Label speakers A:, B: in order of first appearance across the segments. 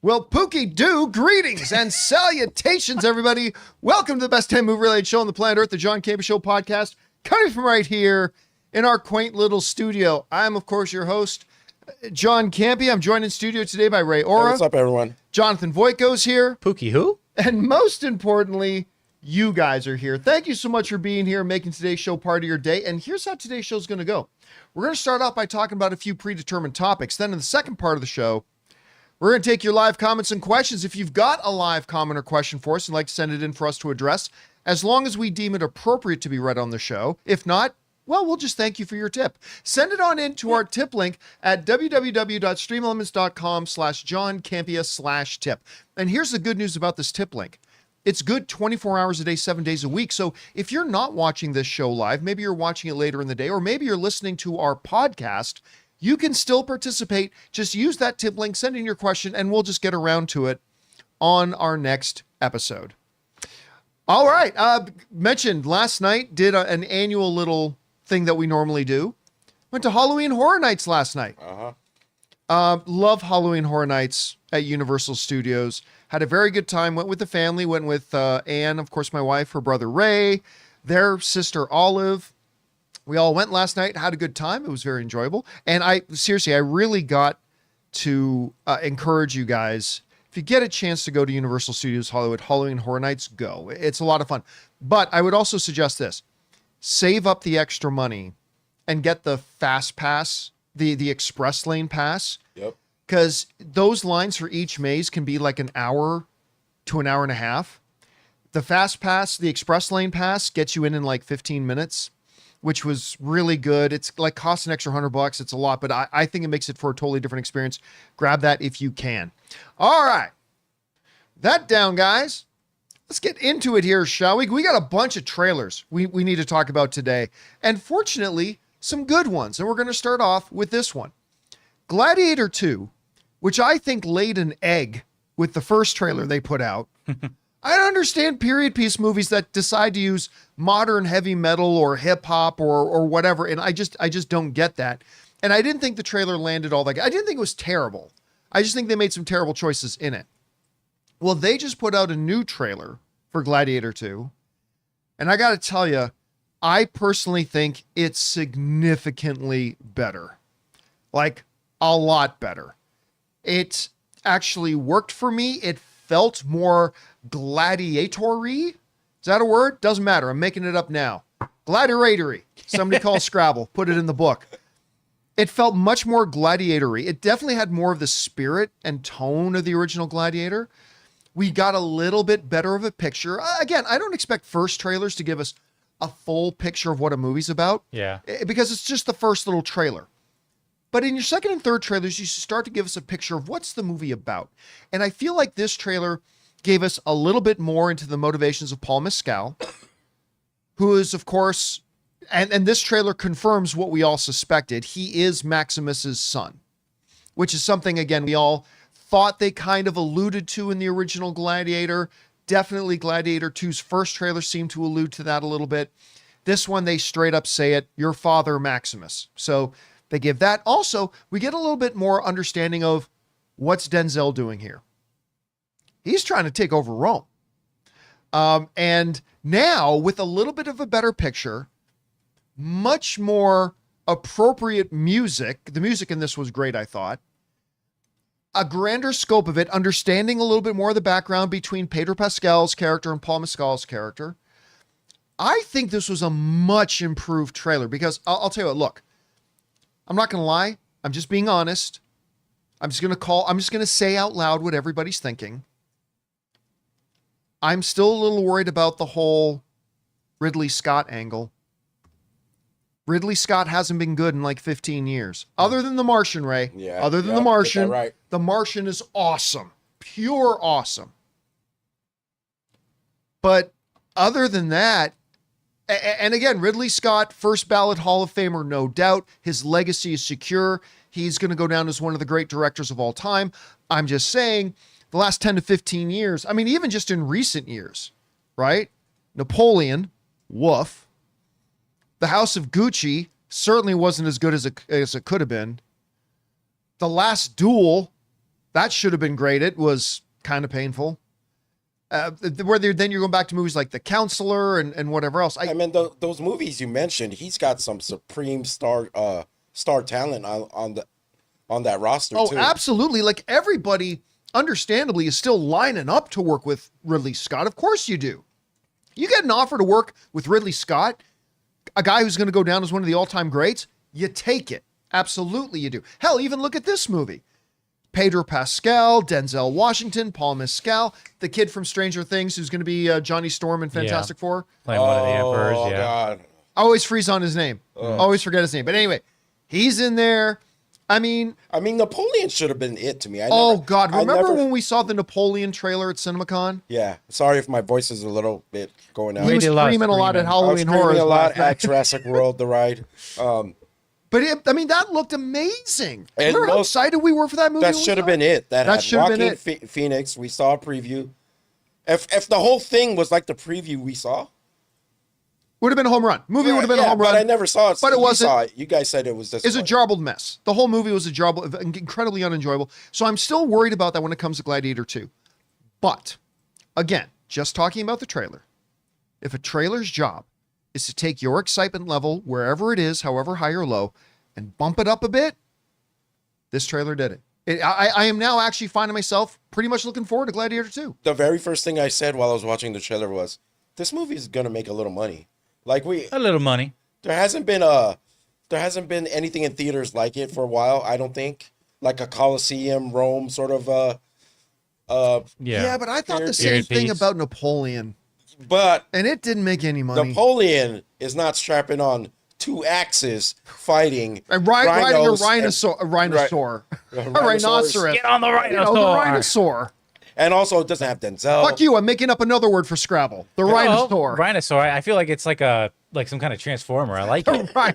A: Well, Pookie do greetings and salutations, everybody. Welcome to the best 10 movie-related show on the planet Earth, the John Campea Show podcast, coming from right here in our quaint little studio. I'm, of course, your host, John Campea. I'm joined in studio today by Ray Ora.
B: Hey, what's up, everyone?
A: Jonathan Voitko's here.
C: Pookie who?
A: And most importantly, you guys are here. Thank you so much for being here and making today's show part of your day. And here's how today's show is going to go. We're going to start off by talking about a few predetermined topics. Then in the second part of the show, we're going to take your live comments and questions. If you've got a live comment or question for us and like to send it in for us to address, as long as we deem it appropriate to be read on the show. If not, well, we'll just thank you for your tip. Send it on in to our tip link at www.streamelements.com/JohnCampea/tip. And here's the good news about this tip link. It's good 24 hours a day, 7 days a week. So if you're not watching this show live, maybe you're watching it later in the day, or maybe you're listening to our podcast, you can still participate. Just use that tip link, send in your question, and we'll just get around to it on our next episode. All right. Mentioned last night, did an annual little thing that we normally do. Went to Halloween Horror Nights last night. Love Halloween Horror Nights at Universal Studios. Had a very good time. Went with the family. Went with Anne, of course, my wife, her brother Ray, their sister Olive. We all went last night, had a good time. It was very enjoyable. And I really got to encourage you guys, if you get a chance to go to Universal Studios Hollywood, Halloween Horror Nights, go. It's a lot of fun. But I would also suggest this. Save up the extra money and get the fast pass, the express lane pass.
B: Yep.
A: Because those lines for each maze can be like an hour to an hour and a half. The fast pass, the express lane pass, gets you in like 15 minutes. Which was really good. It's like costs an extra $100. It's a lot, but I think it makes it for a totally different experience. Grab that if you can. All right. That down, guys. Let's get into it here, shall we? We got a bunch of trailers we need to talk about today. And fortunately, some good ones. And we're going to start off with this one. Gladiator 2, which I think laid an egg with the first trailer they put out. I don't understand period piece movies that decide to use modern heavy metal or hip hop or whatever. And I just don't get that. And I didn't think the trailer landed all that good. I didn't think it was terrible. I just think they made some terrible choices in it. Well, they just put out a new trailer for Gladiator 2. And I got to tell you, I personally think it's significantly better. Like a lot better. It actually worked for me. It felt more gladiatory. Is that a word? Doesn't matter. I'm making it up now. Gladiatory. Somebody call Scrabble. Put it in the book. It felt much more gladiatory. It definitely had more of the spirit and tone of the original Gladiator. We got a little bit better of a picture. Again, I don't expect first trailers to give us a full picture of what a movie's about.
C: Yeah.
A: Because it's just the first little trailer. But in your second and third trailers, you should start to give us a picture of what's the movie about. And I feel like this trailer gave us a little bit more into the motivations of Paul Mescal, who is, of course, and this trailer confirms what we all suspected. He is Maximus's son, which is something, again, we all thought they kind of alluded to in the original Gladiator. Definitely Gladiator 2's first trailer seemed to allude to that a little bit. This one, they straight up say it, your father, Maximus. So they give that. Also, we get a little bit more understanding of what's Denzel doing here. He's trying to take over Rome. And now, with a little bit of a better picture, much more appropriate music. The music in this was great, I thought. A grander scope of it, understanding a little bit more of the background between Pedro Pascal's character and Paul Mescal's character. I think this was a much improved trailer because I'll tell you what, look, I'm not going to lie. I'm just being honest. I'm just going to say out loud what everybody's thinking. I'm still a little worried about the whole Ridley Scott angle. Ridley Scott hasn't been good in like 15 years. Other than The Martian, Ray.
B: Yeah.
A: Other than The Martian.
B: Right.
A: The Martian is awesome. Pure awesome. But other than that, and again, Ridley Scott, first ballot Hall of Famer, no doubt. His legacy is secure. He's going to go down as one of the great directors of all time. I'm just saying, the last 10 to 15 years, I mean, even just in recent years, right? Napoleon, woof. The House of Gucci certainly wasn't as good as it could have been. The Last Duel, That should have been great. It was kind of painful. Then you're going back to movies like The Counselor and whatever else.
B: I mean, those movies you mentioned, he's got some supreme star talent on that roster.
A: Oh,
B: too.
A: absolutely. Like everybody, understandably, is still lining up to work with Ridley Scott. Of course you do. You get an offer to work with Ridley Scott, a guy who's going to go down as one of the all-time greats, you take it. Absolutely you do. Hell, even look at this movie. Pedro Pascal, Denzel Washington, Paul Mescal, the kid from Stranger Things who's going to be Johnny Storm in Fantastic Four.
C: Playing one of the emperors,
B: Oh, God.
A: I always freeze on his name. Always forget his name. But anyway, he's in there. I mean,
B: Napoleon should have been it to me.
A: God. Remember when we saw the Napoleon trailer at CinemaCon?
B: Yeah. Sorry if my voice is a little bit going out.
A: He was screaming a lot at Halloween Horror.
B: A lot at Jurassic World, the ride.
A: But that looked amazing.
B: And
A: Remember how excited we were for that movie?
B: That should have been it. That should have been it. Phoenix. We saw a preview. If the whole thing was like the preview we saw,
A: would have been a home run. Movie would have been a home run.
B: But I never saw it.
A: But it wasn't.
B: Saw it. You guys said it was this.
A: It's a jarbled mess. The whole movie was a jarbled, incredibly unenjoyable. So I'm still worried about that when it comes to Gladiator 2. But again, just talking about the trailer. If a trailer's job is to take your excitement level wherever it is, however high or low, and bump it up a bit, this trailer did it. I am now actually finding myself pretty much looking forward to Gladiator 2.
B: The very first thing I said while I was watching the trailer was, this movie is going to make a little money.
C: A little money.
B: There hasn't been anything in theaters like it for a while, I don't think. Like a Colosseum, Rome sort of
A: Yeah, but I thought the same thing about Napoleon. And it didn't make any money.
B: Napoleon is not strapping on 2 axes fighting
A: and riding a rhinoceros. A rhinoceros.
C: Get on the rhinoceros.
A: The rhinoceros.
B: And also, it doesn't have Denzel.
A: Fuck you! I'm making up another word for Scrabble. The rhinoceros.
C: Rhinoceros. I feel like it's like some kind of transformer. I like it.
A: Right.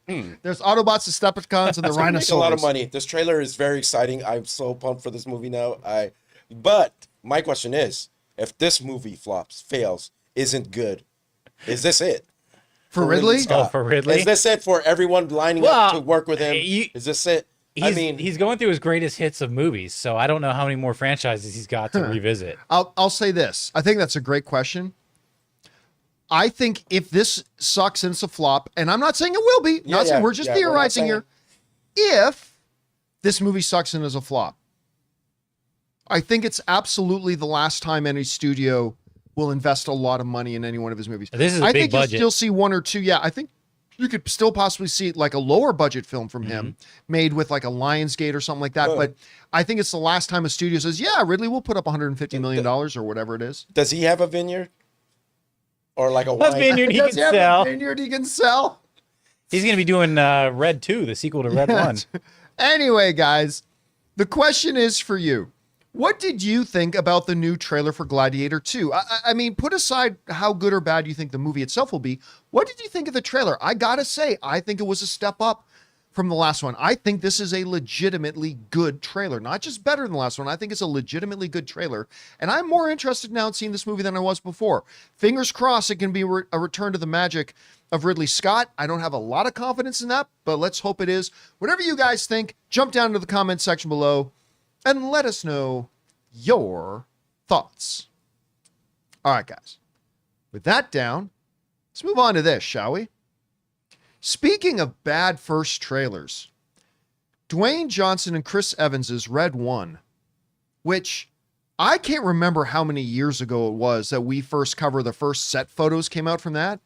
A: There's Autobots, Decepticons, and the rhinoceros.
B: Make a lot of money. This trailer is very exciting. I'm so pumped for this movie now. But my question is, if this movie fails, isn't good, is this it?
A: For Ridley?
C: For Ridley?
B: Is this it for everyone lining up to work with him? Is this it?
C: He's going through his greatest hits of movies, so I don't know how many more franchises he's got to revisit.
A: I'll say this. I think that's a great question. I think if this sucks and it's a flop, and I'm not saying it will be, we're just theorizing here. If this movie sucks and is a flop, I think it's absolutely the last time any studio will invest a lot of money in any one of his movies.
C: This is a big budget.
A: You'll still see one or two. Yeah, I think you could still possibly see like a lower budget film from him made with like a Lionsgate or something like that. But I think it's the last time a studio says, yeah, Ridley, we'll put up $150 million or whatever it is.
B: Does he have a vineyard? Or like a
C: wine? Vineyard he can sell.
A: A vineyard he can sell.
C: He's going to be doing Red 2, the sequel to Red 1.
A: Anyway, guys, the question is for you. What did you think about the new trailer for Gladiator 2? I mean, put aside how good or bad you think the movie itself will be. What did you think of the trailer? I gotta say, I think it was a step up from the last one. I think this is a legitimately good trailer. Not just better than the last one. I think it's a legitimately good trailer. And I'm more interested now in seeing this movie than I was before. Fingers crossed it can be a return to the magic of Ridley Scott. I don't have a lot of confidence in that, but let's hope it is. Whatever you guys think, jump down to the comment section below and let us know your thoughts. All right, guys. With that down, let's move on to this, shall we? Speaking of bad first trailers, Dwayne Johnson and Chris Evans's Red 1, which I can't remember how many years ago it was that we first covered the first set photos came out from that.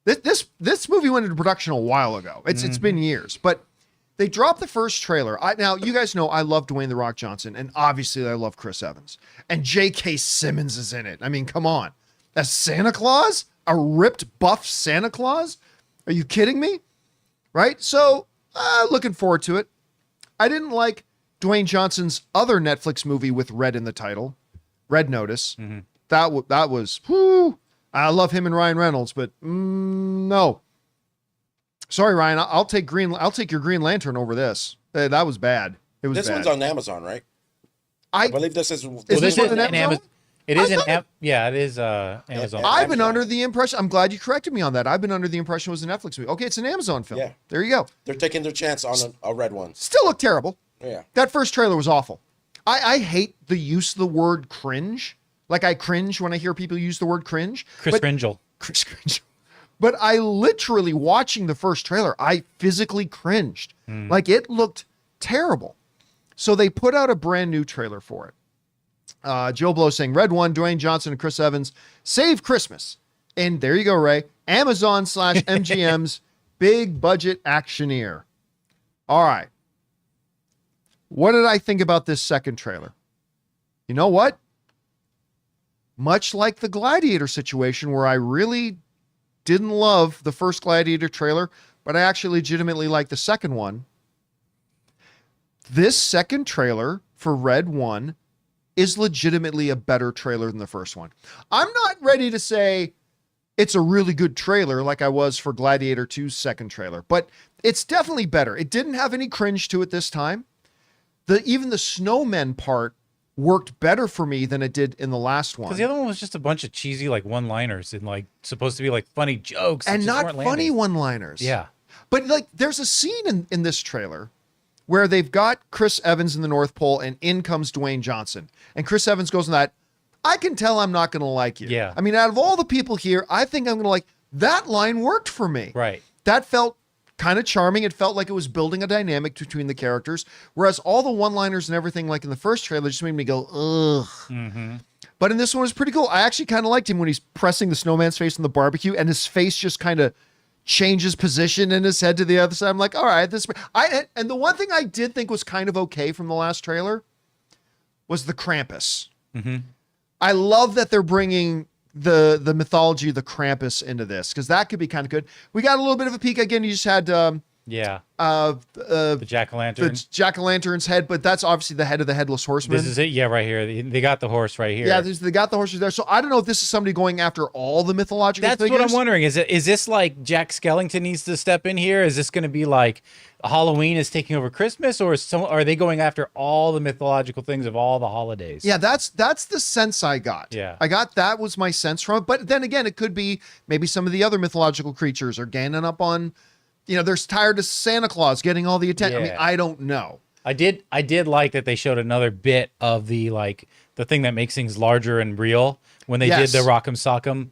A: This movie went into production a while ago. It's been years, but they dropped the first trailer. Now, you guys know I love Dwayne "The Rock" Johnson, and obviously I love Chris Evans. And J.K. Simmons is in it. I mean, come on. As Santa Claus? A ripped, buff Santa Claus? Are you kidding me? Right? So, looking forward to it. I didn't like Dwayne Johnson's other Netflix movie with Red in the title, Red Notice. That was, whoo. I love him and Ryan Reynolds, but no. Sorry, Ryan. I'll take your Green Lantern over this. That was bad. It was.
B: This
A: bad.
B: one's on Amazon, right? I believe this is.
C: Is this on Amazon? It is an app. Yeah, it is Amazon.
A: I've been under the impression. I'm glad you corrected me on that. I've been under the impression it was a Netflix movie. Okay, it's an Amazon film. Yeah. There you go.
B: They're taking their chance on a Red 1.
A: Still looked terrible.
B: Yeah.
A: That first trailer was awful. I hate the use of the word cringe. Like I cringe when I hear people use the word cringe.
C: Chris Kringle.
A: Chris Cringe. But I literally, watching the first trailer, I physically cringed. Like it looked terrible. So they put out a brand new trailer for it. Joe Blow saying, Red One, Dwayne Johnson and Chris Evans, save Christmas. And there you go, Ray. Amazon/MGM's big budget actioneer. All right. What did I think about this second trailer? You know what? Much like the Gladiator situation, where I really didn't love the first Gladiator trailer, but I actually legitimately like the second one. This second trailer for Red One is legitimately a better trailer than the first one. I'm not ready to say it's a really good trailer like I was for Gladiator 2's second trailer, but it's definitely better. It didn't have any cringe to it this time. Even the snowmen part worked better for me than it did in the last one.
C: Because the other one was just a bunch of cheesy like one-liners and like supposed to be like funny jokes
A: and
C: that
A: not
C: just weren't
A: funny
C: landing.
A: one-liners.
C: Yeah.
A: But like there's a scene in this trailer where they've got Chris Evans in the North Pole and in comes Dwayne Johnson. And Chris Evans goes in that, I can tell I'm not going to like you.
C: Yeah.
A: I mean, out of all the people here, I think I'm going to like, that line worked for me.
C: Right.
A: That felt kind of charming. It felt like it was building a dynamic between the characters. Whereas all the one-liners and everything like in the first trailer just made me go, ugh.
C: Mm-hmm.
A: But in this one, it was pretty cool. I actually kind of liked him when he's pressing the snowman's face on the barbecue and his face just kind of changes position in his head to the other side. I'm like, all right, and the one thing I did think was kind of okay from the last trailer was the Krampus.
C: Mm-hmm.
A: I love that they're bringing the mythology of the Krampus into this, because that could be kind of good. We got a little bit of a peek again. You just had
C: The
A: the
C: jack-o'-lantern.
A: jack-o'-lantern's head, but that's obviously the head of the headless horseman.
C: This is it. Yeah, right here. They got the horse right here.
A: Yeah, they got the horses there. So I don't know if this is somebody going after all the mythological
C: That's
A: figures.
C: what I'm wondering. Is this like Jack Skellington needs to step in here? Is this going to be like Halloween is taking over Christmas, or are they going after all the mythological things of all the holidays?
A: Yeah, that's the sense I got.
C: Yeah.
A: I got that was my sense from it. But then again, it could be maybe some of the other mythological creatures are gaining up on, they're tired of Santa Claus getting all the attention. I mean,
C: Yeah.
A: I don't know.
C: I did like that they showed another bit of the thing that makes things larger and real when they
A: Yes.
C: did the Rock'em Sock'em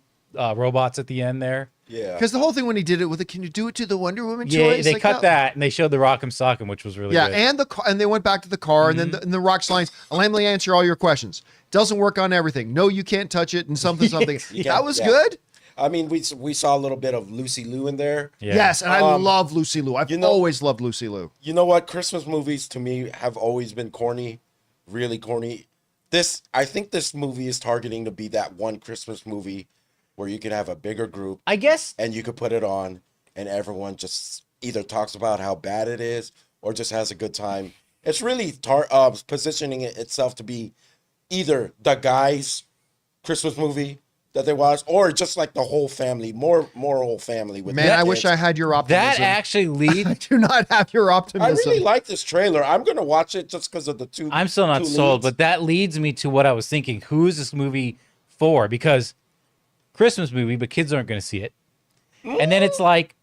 C: robots at the end there.
B: Yeah.
A: Because the whole thing when he did it with can you do it to the Wonder Woman
C: Yeah,
A: choice?
C: they
A: Like,
C: cut that and they showed the Rock'em Sock'em, which was really
A: Yeah,
C: good.
A: and they went back to the car, and then the Rock's lines, let me answer all your questions. Doesn't work on everything. No, you can't touch it, and something. That was good.
B: I mean, we saw a little bit of Lucy Liu in there.
C: Yeah.
A: Yes, and I love Lucy Liu. I've always loved Lucy Liu.
B: You know what? Christmas movies to me have always been corny, really corny. I think this movie is targeting to be that one Christmas movie where you can have a bigger group
C: I guess
B: and you could put it on and everyone just either talks about how bad it is or just has a good time. It's really positioning itself to be either the guys' Christmas movie that they watch, or just like the whole family, more whole family. With
A: Man, I wish I had your optimism.
C: that actually
A: I
C: leads.
A: do not have your
B: I
A: optimism.
B: really like this trailer. I'm gonna watch it just because of the two.
C: I'm still not
B: two
C: sold,
B: leads.
C: but that leads me to what I was thinking. Who is this movie for? Because Christmas movie, but kids aren't going to see it. And then it's like,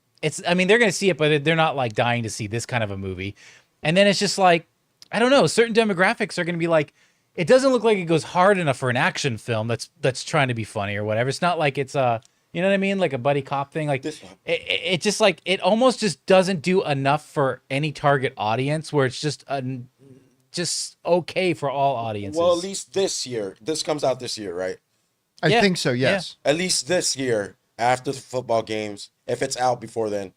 C: I mean, they're going to see it, but they're not like dying to see this kind of a movie. And then it's just like, I don't know, certain demographics are going to be like, it doesn't look like it goes hard enough for an action film that's trying to be funny or whatever. It's not like it's you know what I mean? Like a buddy cop thing. Like it just like, it almost just doesn't do enough for any target audience where it's just okay for all audiences.
B: Well, at least this year. This comes out this year, right?
A: I
C: Yeah,
A: think so, yes.
B: At least this year, after the football games, if it's out before then,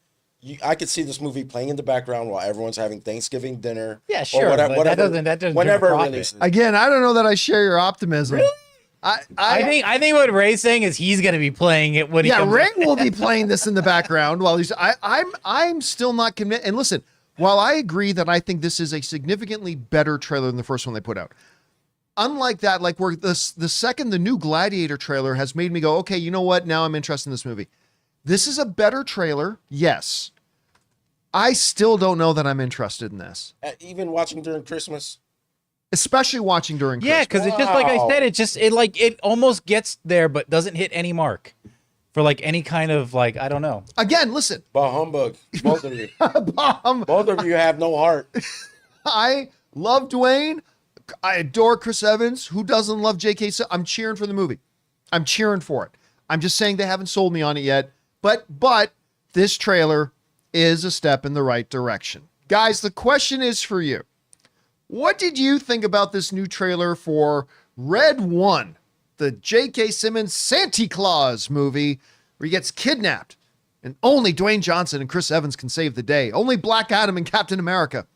B: I could see this movie playing in the background while everyone's having Thanksgiving dinner.
C: Yeah,
B: or
C: sure,
B: whatever,
C: but that doesn't
B: whenever
C: turn a
B: it
C: profit.
B: releases.
A: Again, I don't know that I share your optimism. Really?
C: I think what Ray's saying is he's going to be playing it when he comes
A: Ray will be playing this in the background while he's. I'm still not convinced. And listen, while I agree that I think this is a significantly better trailer than the first one they put out, unlike that, like where the new Gladiator trailer has made me go, okay, you know what? Now I'm interested in this movie. This is a better trailer, yes. I still don't know that I'm interested in this,
B: Even watching during Christmas.
A: especially watching during
C: Yeah,
A: Christmas.
C: because it's just like I
B: Wow.
C: said, it almost gets there, but doesn't hit any mark for like any kind of like, I don't know.
A: Again, listen,
B: Bah humbug. Both of you.
A: Bob,
B: Both of you have no heart.
A: I love Dwayne. I adore Chris Evans. Who doesn't love J.K. I'm cheering for the movie. I'm cheering for it. I'm just saying they haven't sold me on it yet. But this trailer is a step in the right direction. Guys, the question is for you. What did you think about this new trailer for Red One, the J.K. Simmons Santa Claus movie where he gets kidnapped and only Dwayne Johnson and Chris Evans can save the day? Only Black Adam and Captain America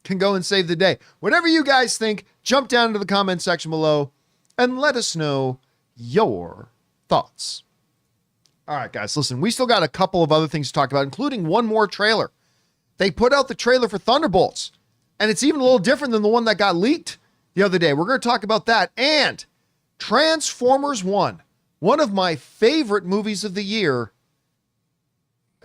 A: can go and save the day. Whatever you guys think, jump down into the comment section below and let us know your thoughts. All right, guys, listen, we still got a couple of other things to talk about, including one more trailer. They put out the trailer for Thunderbolts, and it's even a little different than the one that got leaked the other day. We're going to talk about that. And Transformers 1, one of my favorite movies of the year,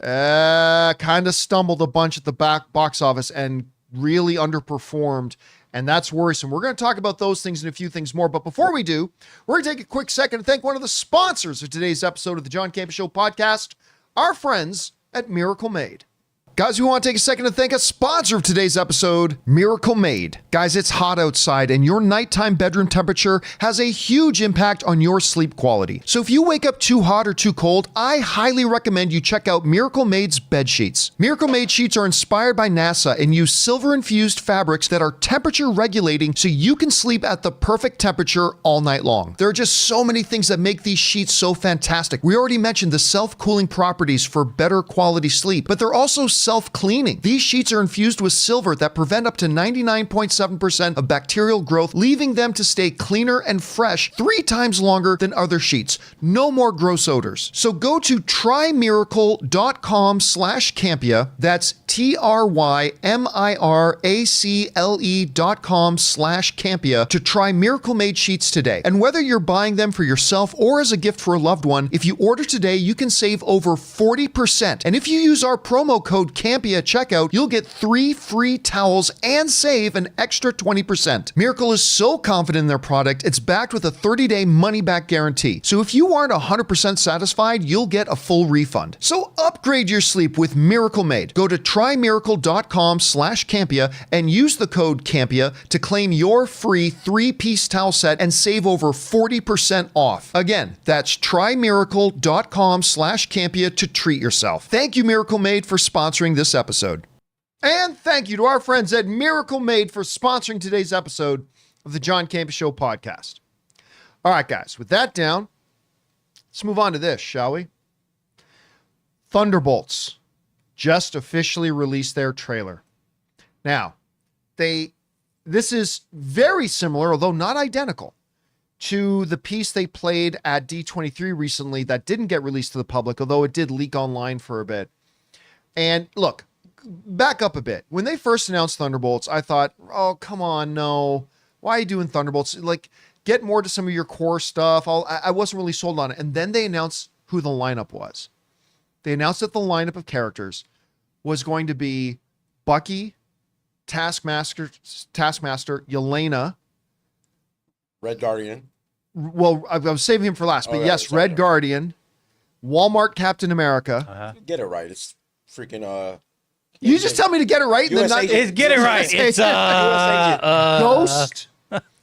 A: kind of stumbled a bunch at the box office and really underperformed, and that's worrisome. We're going to talk about those things and a few things more, but before we do, we're going to take a quick second to thank one of the sponsors of today's episode of the John Campea Show podcast, our friends at Miracle Made. Guys, we want to take a second to thank a sponsor of today's episode, Miracle Made. Guys, it's hot outside and your nighttime bedroom temperature has a huge impact on your sleep quality. So if you wake up too hot or too cold, I highly recommend you check out Miracle Made's bed sheets. Miracle Made sheets are inspired by NASA and use silver-infused fabrics that are temperature regulating so you can sleep at the perfect temperature all night long. There are just so many things that make these sheets so fantastic. We already mentioned the self-cooling properties for better quality sleep, but they're also self-cleaning. These sheets are infused with silver that prevent up to 99.7% of bacterial growth, leaving them to stay cleaner and fresh 3 times longer than other sheets. No more gross odors. So go to trymiracle.com/Campea. That's TRYMIRACLE.com/Campea to try Miracle Made sheets today. And whether you're buying them for yourself or as a gift for a loved one, if you order today, you can save over 40%. And if you use our promo code Campea at checkout, you'll get 3 free towels and save an extra 20%. Miracle is so confident in their product, it's backed with a 30-day money-back guarantee. So if you aren't 100% satisfied, you'll get a full refund. So upgrade your sleep with Miracle Made. Go to trymiracle.com/Campea and use the code Campea to claim your free 3-piece towel set and save over 40% off. Again, that's trymiracle.com/Campea to treat yourself. Thank you, Miracle Made, for sponsoring this episode. And thank you to our friends at Miracle Made for sponsoring today's episode of the John Campea Show podcast. All right, guys, with that down, let's move on to this, shall we? Thunderbolts just officially released their trailer. Now, this is very similar, although not identical, to the piece they played at D23 recently that didn't get released to the public, although it did leak online for a bit. And look, back up a bit. When they first announced Thunderbolts, I thought, oh, come on, no. Why are you doing Thunderbolts? Like, get more to some of your core stuff. I wasn't really sold on it. And then they announced who the lineup was. They announced that the lineup of characters was going to be Bucky, Taskmaster, Yelena.
B: Red Guardian.
A: Well, I was saving him for last, but yes, Red Guardian, Walmart Captain America.
B: Get it right. It's freaking
A: you just tell me to get it right and then not
C: get it right. It's
A: Ghost.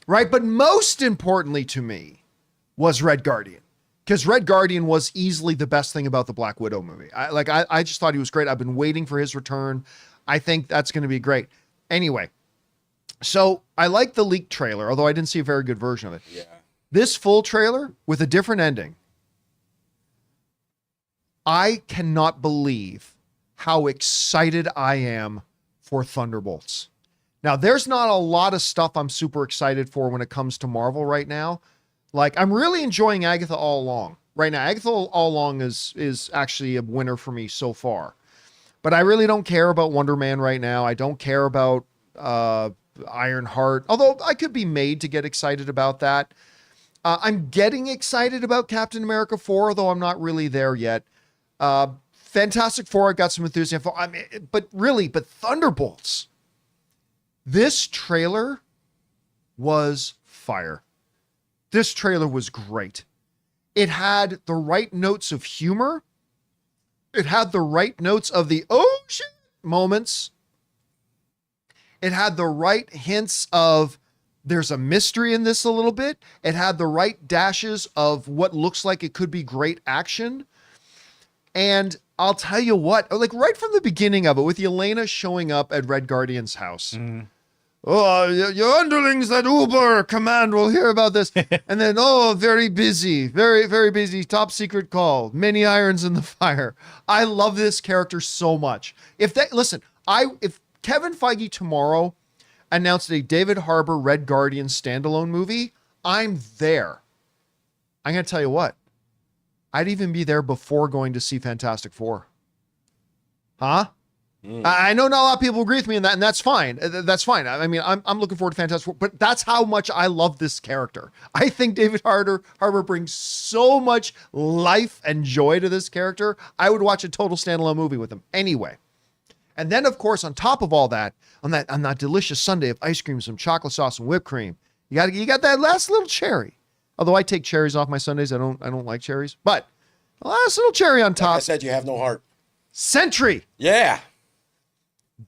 A: Right, but most importantly to me was Red Guardian. Because Red Guardian was easily the best thing about the Black Widow movie. I just thought he was great. I've been waiting for his return. I think that's going to be great. Anyway, so I like the leaked trailer, although I didn't see a very good version of it.
B: Yeah.
A: This full trailer with a different ending. I cannot believe how excited I am for Thunderbolts. Now, there's not a lot of stuff I'm super excited for when it comes to Marvel right now. Like, I'm really enjoying Agatha All Along right now. Agatha All Along is actually a winner for me so far. But I really don't care about Wonder Man right now. I don't care about Ironheart, although I could be made to get excited about that. I'm getting excited about Captain America 4, although I'm not really there yet. Fantastic Four, I got some enthusiasm for. But Thunderbolts. This trailer was fire. This trailer was great. It had the right notes of humor. It had the right notes of the oh shit moments. It had the right hints of There's a mystery in this a little bit. It had the right dashes of what looks like it could be great action. And I'll tell you what, like right from the beginning of it, with Yelena showing up at Red Guardian's house. Oh, your underlings at Uber command will hear about this. And then, oh, very busy, very, very busy. Top secret call. Many irons in the fire. I love this character so much. If Kevin Feige tomorrow announced a David Harbour Red Guardian standalone movie, I'm there. I'm going to tell you what. I'd even be there before going to see Fantastic Four. Huh? I know not a lot of people agree with me in that, and that's fine. That's fine. I mean, I'm looking forward to Fantastic Four, but that's how much I love this character. I think David Harbour brings so much life and joy to this character. I would watch a total standalone movie with him anyway. And then, of course, on top of all that, on that delicious sundae of ice cream, some chocolate sauce and whipped cream, you got that last little cherry. Although I take cherries off my sundaes, I don't like cherries, but the last little cherry on top.
B: Like I said, you have no heart.
A: Sentry.
B: Yeah.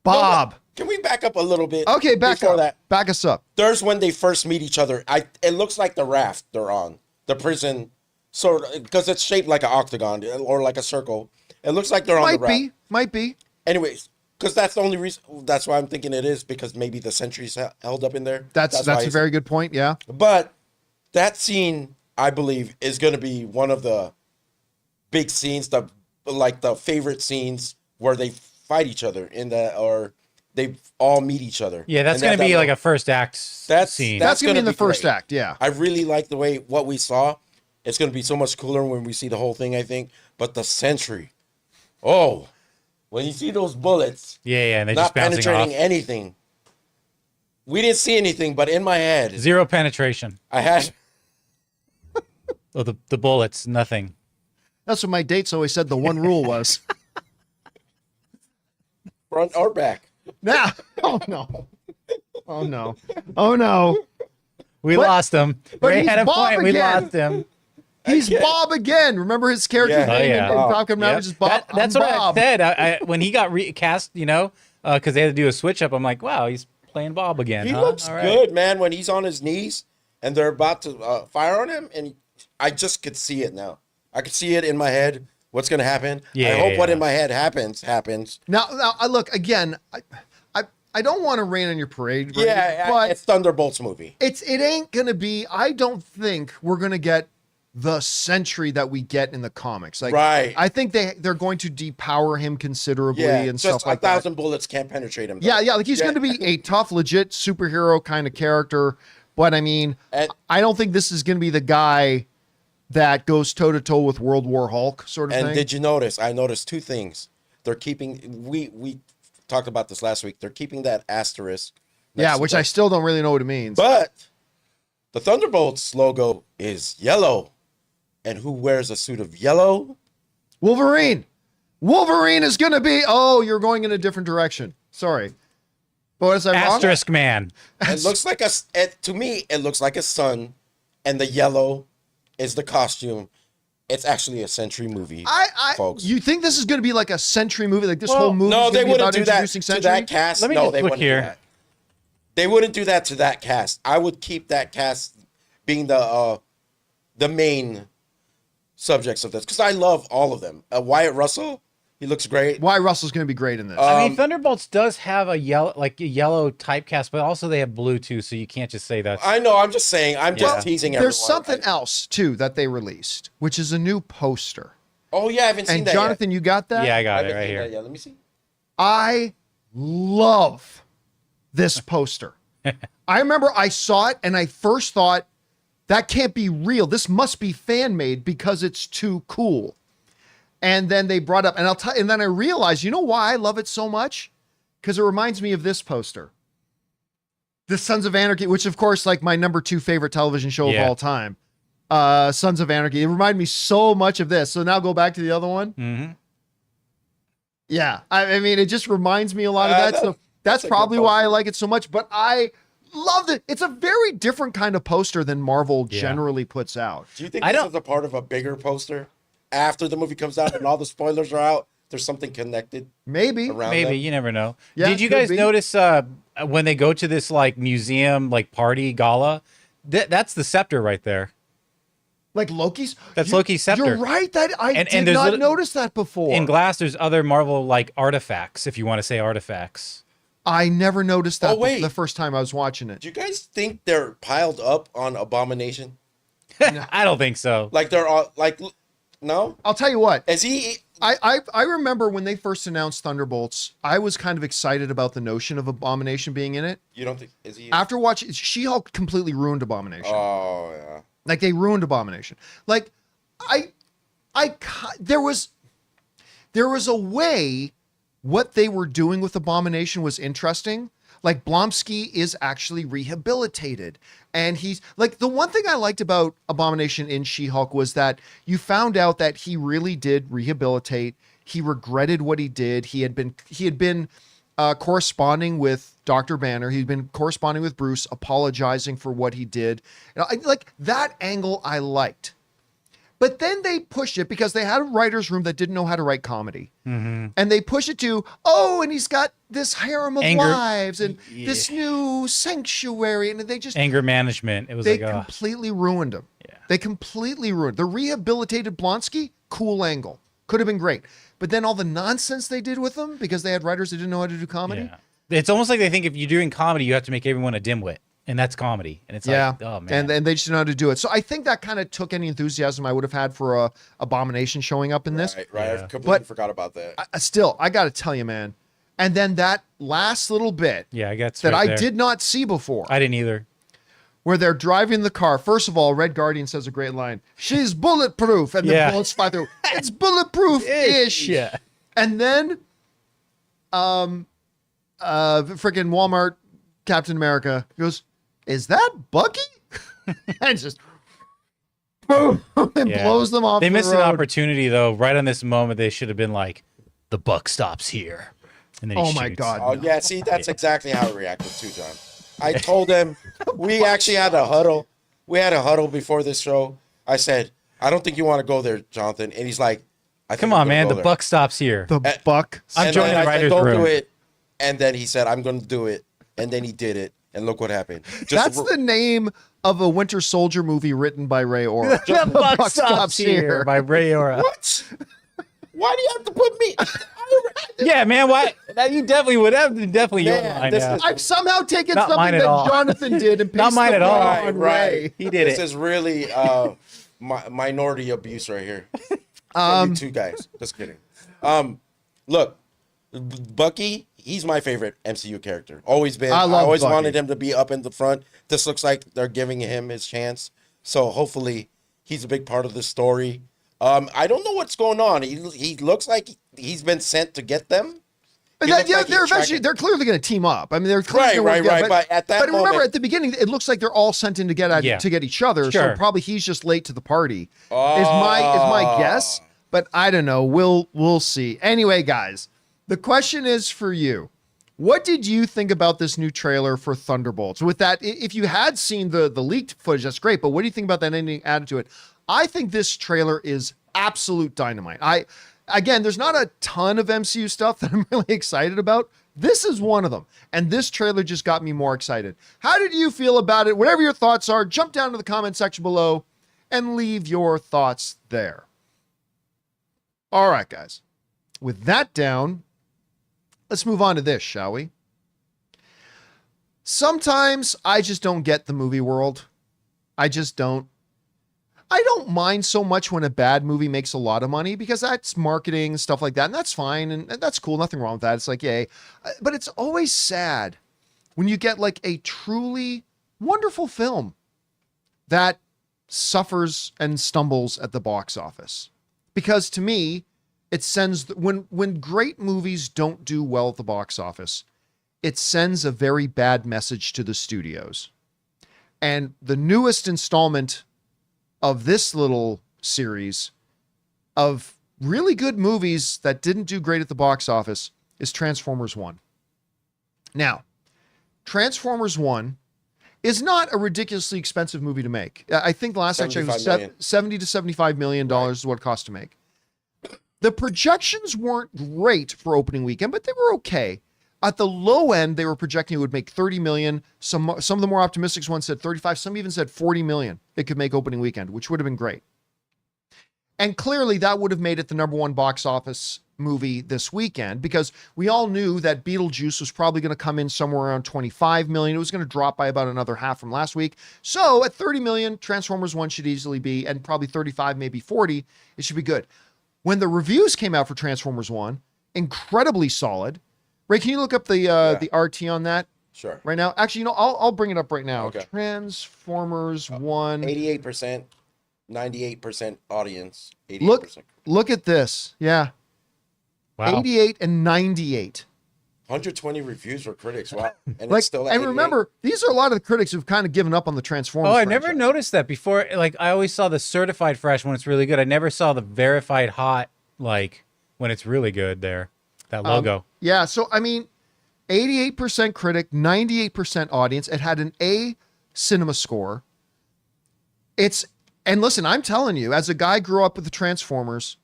A: Bob.
B: No, can we back up a little bit?
A: Okay, back
B: before
A: up.
B: That?
A: Back us up.
B: There's when they first meet each other. It looks like the raft they're on, the prison, sort of, because it's shaped like an octagon or like a circle. It looks like they're on the raft.
A: Might be.
B: Anyways, because that's the only reason. That's why I'm thinking it is, because maybe the sentry's held up in there.
A: That's a very good point. Yeah.
B: But that scene, I believe, is going to be one of the big scenes, the favorite scenes where they fight each other or they all meet each other.
C: Yeah, that's going to be like a first act scene.
A: That's going to be in the first act, yeah.
B: I really like the way what we saw. It's going to be so much cooler when we see the whole thing, I think. But the sentry, when you see those bullets,
C: and they
B: not
C: just bouncing
B: penetrating
C: off.
B: anything. We didn't see anything, but in my head,
C: Zero penetration.
B: I had.
C: Oh, the bullets, nothing.
A: That's what my dates always said the one rule was.
B: Front or back?
A: Nah. Oh no. Oh no. Oh no.
C: We lost him.
A: but
C: Ray
A: he's
C: had a
A: Bob
C: point. We
A: again.
C: lost him.
A: He's Bob again. Remember his character's name in Top Gun Maverick is Bob.
C: That's
A: I'm
C: what
A: Bob.
C: I said. I when he got recast, because they had to do a switch up. I'm like, wow, he's playing Bob again.
B: He
C: huh?
B: looks
C: All right.
B: good, man. When he's on his knees and they're about to fire on him, and I just could see it now. I could see it in my head. What's going to happen?
C: Yeah,
B: I hope what in my head happens.
A: Now I look again. I don't want to rain on your parade. Ray,
B: Yeah,
A: but
B: it's Thunderbolts movie.
A: it ain't gonna be. I don't think we're gonna get the Sentry that we get in the comics. Like,
B: Right.
A: I think they're going to depower him considerably
B: Yeah,
A: and
B: just
A: stuff like that.
B: 1,000 bullets can't penetrate him.
A: Yeah, like he's going to be a tough, legit superhero kind of character. But I mean, I don't think this is going to be the guy that goes toe to toe with World War Hulk sort of
B: And
A: thing.
B: did you notice? I noticed two things. They're keeping. We talked about this last week. They're keeping that asterisk.
A: Yeah, which I still don't really know what it means.
B: But the Thunderbolts logo is yellow. And who wears a suit of yellow?
A: Wolverine. Wolverine is going to be. Oh, you're going in a different direction. Sorry. But is I wrong?
C: Asterisk Man.
B: It looks like to me, it looks like a sun, and the yellow is the costume. It's actually a Sentry movie, folks.
A: You think this is going to be like a Sentry movie? Like this whole movie
B: no,
A: is
B: they
A: going to be
B: wouldn't
A: about
B: do that
A: introducing
B: to
A: Sentry?
B: that cast.
C: Let me
B: No,
C: just
B: they
C: look
B: wouldn't
C: here.
B: do that. They wouldn't do that to that cast. I would keep that cast being the main subjects of this, because I love all of them. Wyatt Russell, he looks great.
A: Why Russell's going to be great in this.
C: I mean, Thunderbolts does have a yellow typecast, but also they have blue too, so you can't just say that.
B: I know. I'm just saying. I'm just teasing everyone.
A: There's something else too that they released, which is a new poster.
B: Oh yeah, I haven't seen
A: And
B: that
A: Jonathan, you got that?
C: Yeah, I
B: yet.
C: got
B: I
C: it
B: haven't
C: right
B: seen
C: here.
B: that yet. Let me see.
A: I love this poster. I remember I saw it and I first thought, that can't be real. This must be fan made because it's too cool. And then they brought up, and then I realized, you know why I love it so much? Because it reminds me of this poster. The Sons of Anarchy, which of course, like my number 2 favorite television show of all time. Sons of Anarchy. It reminded me so much of this. So now go back to the other one.
C: Mm-hmm.
A: Yeah. I mean, it just reminds me a lot of that. So that's probably why I like it so much, but I loved it. It's a very different kind of poster than Marvel generally puts out.
B: Do you think this is a part of a bigger poster after the movie comes out and all the spoilers are out? there's something connected
A: Maybe.
B: around
C: Maybe,
B: them.
C: you never know.
A: Yeah,
C: Did you
A: could
C: guys
A: be.
C: notice when they go to this like museum like party gala? That's the scepter right there.
A: Like Loki's?
C: That's Loki's scepter.
A: You're right. That I
C: And
A: did
C: there's
A: not
C: little-
A: notice that before.
C: In Glass, there's other Marvel like artifacts, if you want to say artifacts.
A: I never noticed that
B: Oh, wait.
A: the first time I was watching it.
B: Do you guys think they're piled up on Abomination?
C: I don't think so.
B: Like they're all like, no?
A: I'll tell you what.
B: Is he?
A: I remember when they first announced Thunderbolts, I was kind of excited about the notion of Abomination being in it.
B: You don't think is he?
A: After watching She-Hulk completely ruined Abomination.
B: Oh yeah.
A: Like they ruined Abomination. Like there was a way what they were doing with Abomination was interesting. Like Blonsky is actually rehabilitated. And he's like, the one thing I liked about Abomination in She-Hulk was that you found out that he really did rehabilitate. He regretted what he did. He had been corresponding with Dr. Banner. He'd been corresponding with Bruce, apologizing for what he did. And like that angle I liked. But then they pushed it because they had a writer's room that didn't know how to write comedy. And they pushed it to, and he's got this harem of wives and this new sanctuary. And they just...
C: Anger management. It was
A: They
C: like,
A: completely ruined him.
C: Yeah.
A: They completely ruined. The rehabilitated Blonsky, cool angle. Could have been great. But then all the nonsense they did with him because they had writers that didn't know how to do comedy.
C: yeah. It's almost like they think if you're doing comedy, you have to make everyone a dimwit. And that's comedy. And it's like, oh, man.
A: And they just didn't know how to do it. So I think that kind of took any enthusiasm I would have had for a Abomination showing up in this.
B: Right.
C: Yeah.
B: I completely forgot about that.
A: I got to tell you, man. And then that last little bit
C: Yeah, I got
A: that I did not see before,
C: I didn't either.
A: where they're driving the car. First of all, Red Guardian says a great line. She's bulletproof. And the bullets fly through. It's bulletproof-ish.
C: Yeah.
A: And then, freaking Walmart Captain America goes, "Is that Bucky?" And just boom, and
C: Yeah.
A: blows them off.
C: They
A: the
C: missed an
A: road.
C: opportunity, though. Right on this moment, they should have been like, the buck stops here. And then he
A: Oh, my
C: shoots.
A: God.
B: Oh yeah, see, that's exactly how I reacted too, John. I told him we actually had a huddle. We had a huddle before this show. I said, "I don't think you want to go there, Jonathan." And he's like, "I think
C: Come
B: I'm
C: on,
B: gonna
C: man.
B: go
C: The
B: there."
C: buck stops here.
A: The buck.
C: I'm
B: And
C: joining
B: then
C: the
B: I said,
C: writer's
B: "Don't
C: room."
B: do it." And then he said, "I'm going to do it." And then he did it. And look what happened.
A: That's the name of a Winter Soldier movie written by Ray Ora.
C: The buck stops here by Ray Ora.
B: What? Why do you have to put me?
C: Yeah, man. Why? You definitely would have definitely your
B: Man,
C: line.
B: this
C: Yeah.
B: is-
A: I've somehow taken
C: Not mine
A: something
C: at
A: that
C: all.
A: Jonathan did and
C: Not
A: pasted
C: mine
A: the
C: at all.
A: blame on Ray.
C: He did
B: This
C: it.
B: is really minority abuse right here. From you two guys. Just kidding. Look, Bucky, he's my favorite MCU character. Always been.
A: I love
B: always
A: Bucky.
B: wanted him to be up in the front. This looks like they're giving him his chance. So hopefully he's a big part of the story. I don't know what's going on. He looks like he's been sent to get them.
A: But
B: He looks like
A: they're
B: he's
A: eventually
B: tracking-
A: they're clearly going to team up. I mean, they're clearly
B: Right. But at that
A: remember,
B: moment,
A: at the beginning, it looks like they're all sent in to get each other. So
C: Sure.
A: probably he's just late to the party. Is my guess, but I don't know. We'll see. Anyway, guys, the question is for you. What did you think about this new trailer for Thunderbolts? With that, if you had seen the leaked footage, that's great. But what do you think about that ending added to it? I think this trailer is absolute dynamite. Again, there's not a ton of MCU stuff that I'm really excited about. This is one of them. And this trailer just got me more excited. How did you feel about it? Whatever your thoughts are, jump down to the comment section below and leave your thoughts there. All right, guys. With that down, let's move on to this, shall we? Sometimes I just don't get the movie world. I just don't. I don't mind so much when a bad movie makes a lot of money because that's marketing and stuff like that. And that's fine. And that's cool. Nothing wrong with that. It's like, yay. But it's always sad when you get like a truly wonderful film that suffers and stumbles at the box office. Because to me, it sends, when great movies don't do well at the box office, it sends a very bad message to the studios. And the newest installment of this little series of really good movies that didn't do great at the box office is Transformers 1. Now, Transformers 1 is not a ridiculously expensive movie to make. I think the last I checked was
B: 75 million.
A: $70 to $75 million is what it cost to make. The projections weren't great for opening weekend, but they were okay. At the low end, they were projecting it would make 30 million. Some of the more optimistic ones said 35. Some even said 40 million it could make opening weekend, which would have been great. And clearly that would have made it the #1 box office movie this weekend, because we all knew that Beetlejuice was probably going to come in somewhere around 25 million. It was going to drop by about another half from last week. So at 30 million, Transformers 1 should easily be, and probably 35, maybe 40, it should be good. When the reviews came out for Transformers 1, incredibly solid. Ray, can you look up the RT on that?
B: Sure.
A: Right now? Actually, I'll bring it up right now.
B: Okay.
A: Transformers 1.
B: 88%, 98% audience, 88%.
A: Look at this. Yeah.
C: Wow.
A: 88 and 98.
B: 120 reviews for critics. Wow. And
A: Like,
B: it's still at
A: and
B: 88.
A: remember, these are a lot of the critics who've kind of given up on the Transformers.
C: Oh, I never
A: franchise.
C: noticed that before. Like, I always saw the certified fresh when it's really good. I never saw the verified hot, like, when it's really good there. That logo.
A: Yeah, so, I mean, 88% critic, 98% audience. It had an A cinema score. And listen, I'm telling you, as a guy grew up with the Transformers,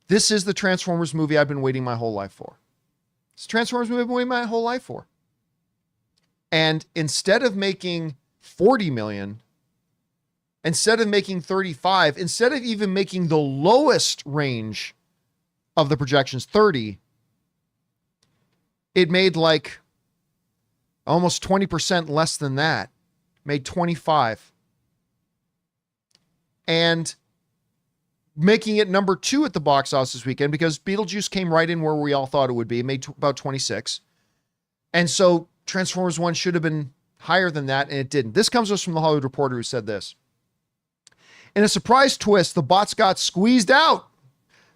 A: this is the Transformers movie I've been waiting my whole life for. It's the Transformers movie I've been waiting my whole life for. And instead of making 40 million, instead of making 35, instead of even making the lowest range of the projections, 30, it made like almost 20% less than that, made 25. And making it #2 at the box office this weekend, because Beetlejuice came right in where we all thought it would be. It made about 26. And so Transformers 1 should have been higher than that, and it didn't. This comes to us from the Hollywood Reporter, who said this. In a surprise twist, the bots got squeezed out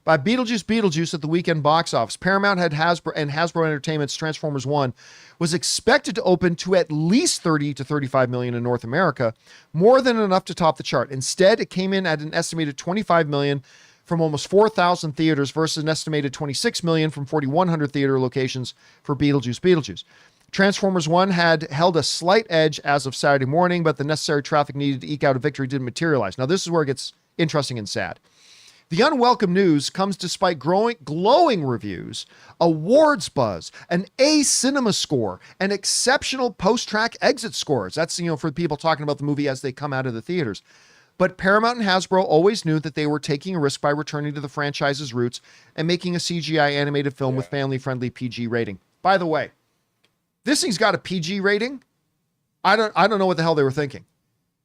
A: by Beetlejuice at the weekend box office. Paramount had Hasbro Entertainment's Transformers 1 was expected to open to at least 30 to 35 million in North America, more than enough to top the chart. Instead, it came in at an estimated 25 million from almost 4,000 theaters versus an estimated 26 million from 4,100 theater locations for Beetlejuice. Transformers 1 had held a slight edge as of Saturday morning, but the necessary traffic needed to eke out a victory didn't materialize. Now, this is where it gets interesting and sad. The unwelcome news comes despite glowing reviews, awards buzz, an A cinema score, and exceptional post-track exit scores. That's, for people talking about the movie as they come out of the theaters. But Paramount and Hasbro always knew that they were taking a risk by returning to the franchise's roots and making a CGI animated film with family-friendly PG rating. By the way, this thing's got a PG rating. I don't know what the hell they were thinking.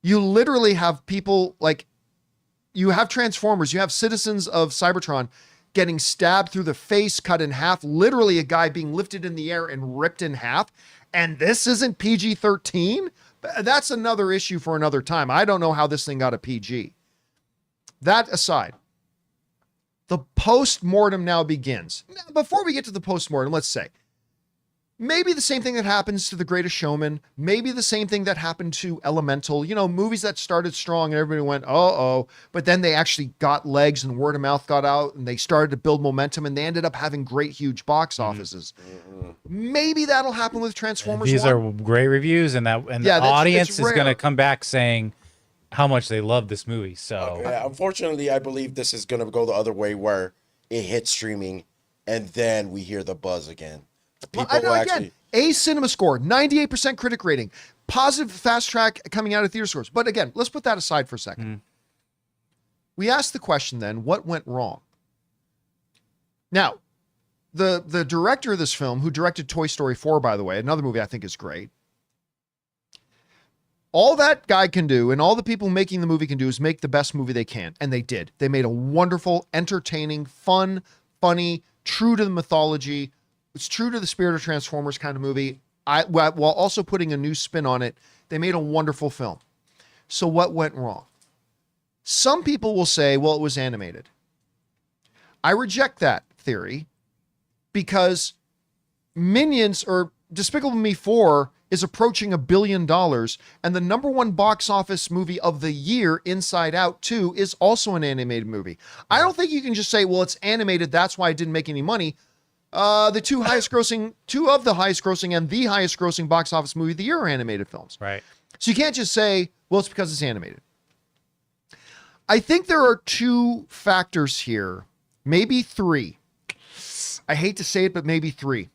A: You literally have people like, you have Transformers, you have citizens of Cybertron getting stabbed through the face, cut in half, literally a guy being lifted in the air and ripped in half. And this isn't PG-13? That's another issue for another time. I don't know how this thing got a PG. That aside, the post-mortem now begins. Now, before we get to the post-mortem, let's say, maybe the same thing that happens to The Greatest Showman, maybe the same thing that happened to Elemental, movies that started strong and everybody went, uh-oh, but then they actually got legs and word of mouth got out and they started to build momentum and they ended up having great, huge box offices. Maybe that'll happen with Transformers.
C: These
A: 1.
C: are great reviews, and the audience is going to come back saying how much they love this movie. So
B: unfortunately, I believe this is going to go the other way, where it hits streaming and then we hear the buzz again. People will actually...
A: A cinema score, 98% critic rating, positive fast track coming out of theater scores. But again, let's put that aside for a second. We asked the question then, what went wrong? Now, the director of this film, who directed Toy Story 4, by the way, another movie I think is great, all that guy can do and all the people making the movie can do is make the best movie they can. And they did. They made a wonderful, entertaining, fun, funny, true to the mythology, it's true to the spirit of Transformers kind of movie, while also putting a new spin on it. They made a wonderful film. So what went wrong? Some people will say, well, it was animated. I reject that theory because Minions or Despicable Me 4 is approaching $1 billion, and the #1 box office movie of the year, Inside Out 2, is also an animated movie. I don't think you can just say, well, it's animated, that's why it didn't make any money. The two of the highest grossing and the highest grossing box office movie of the year are animated films.
C: right.
A: So you can't just say, well, it's because it's animated. I think there are two factors here maybe 3. I hate to say it, but maybe 3.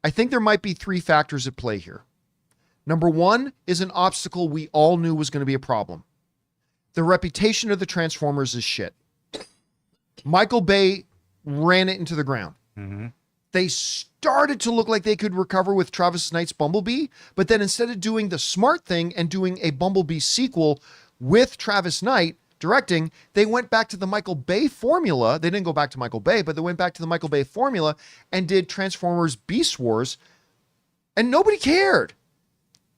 A: I think there might be 3 factors at play here. Number 1 is an obstacle we all knew was going to be a problem. The reputation of the Transformers is shit. Michael Bay ran it into the ground.
C: Mm-hmm.
A: They started to look like they could recover with Travis Knight's Bumblebee, but then instead of doing the smart thing and doing a Bumblebee sequel with Travis Knight directing, they went back to the Michael Bay formula. They didn't go back to Michael Bay, but they went back to the Michael Bay formula and did Transformers Beast Wars, and nobody cared.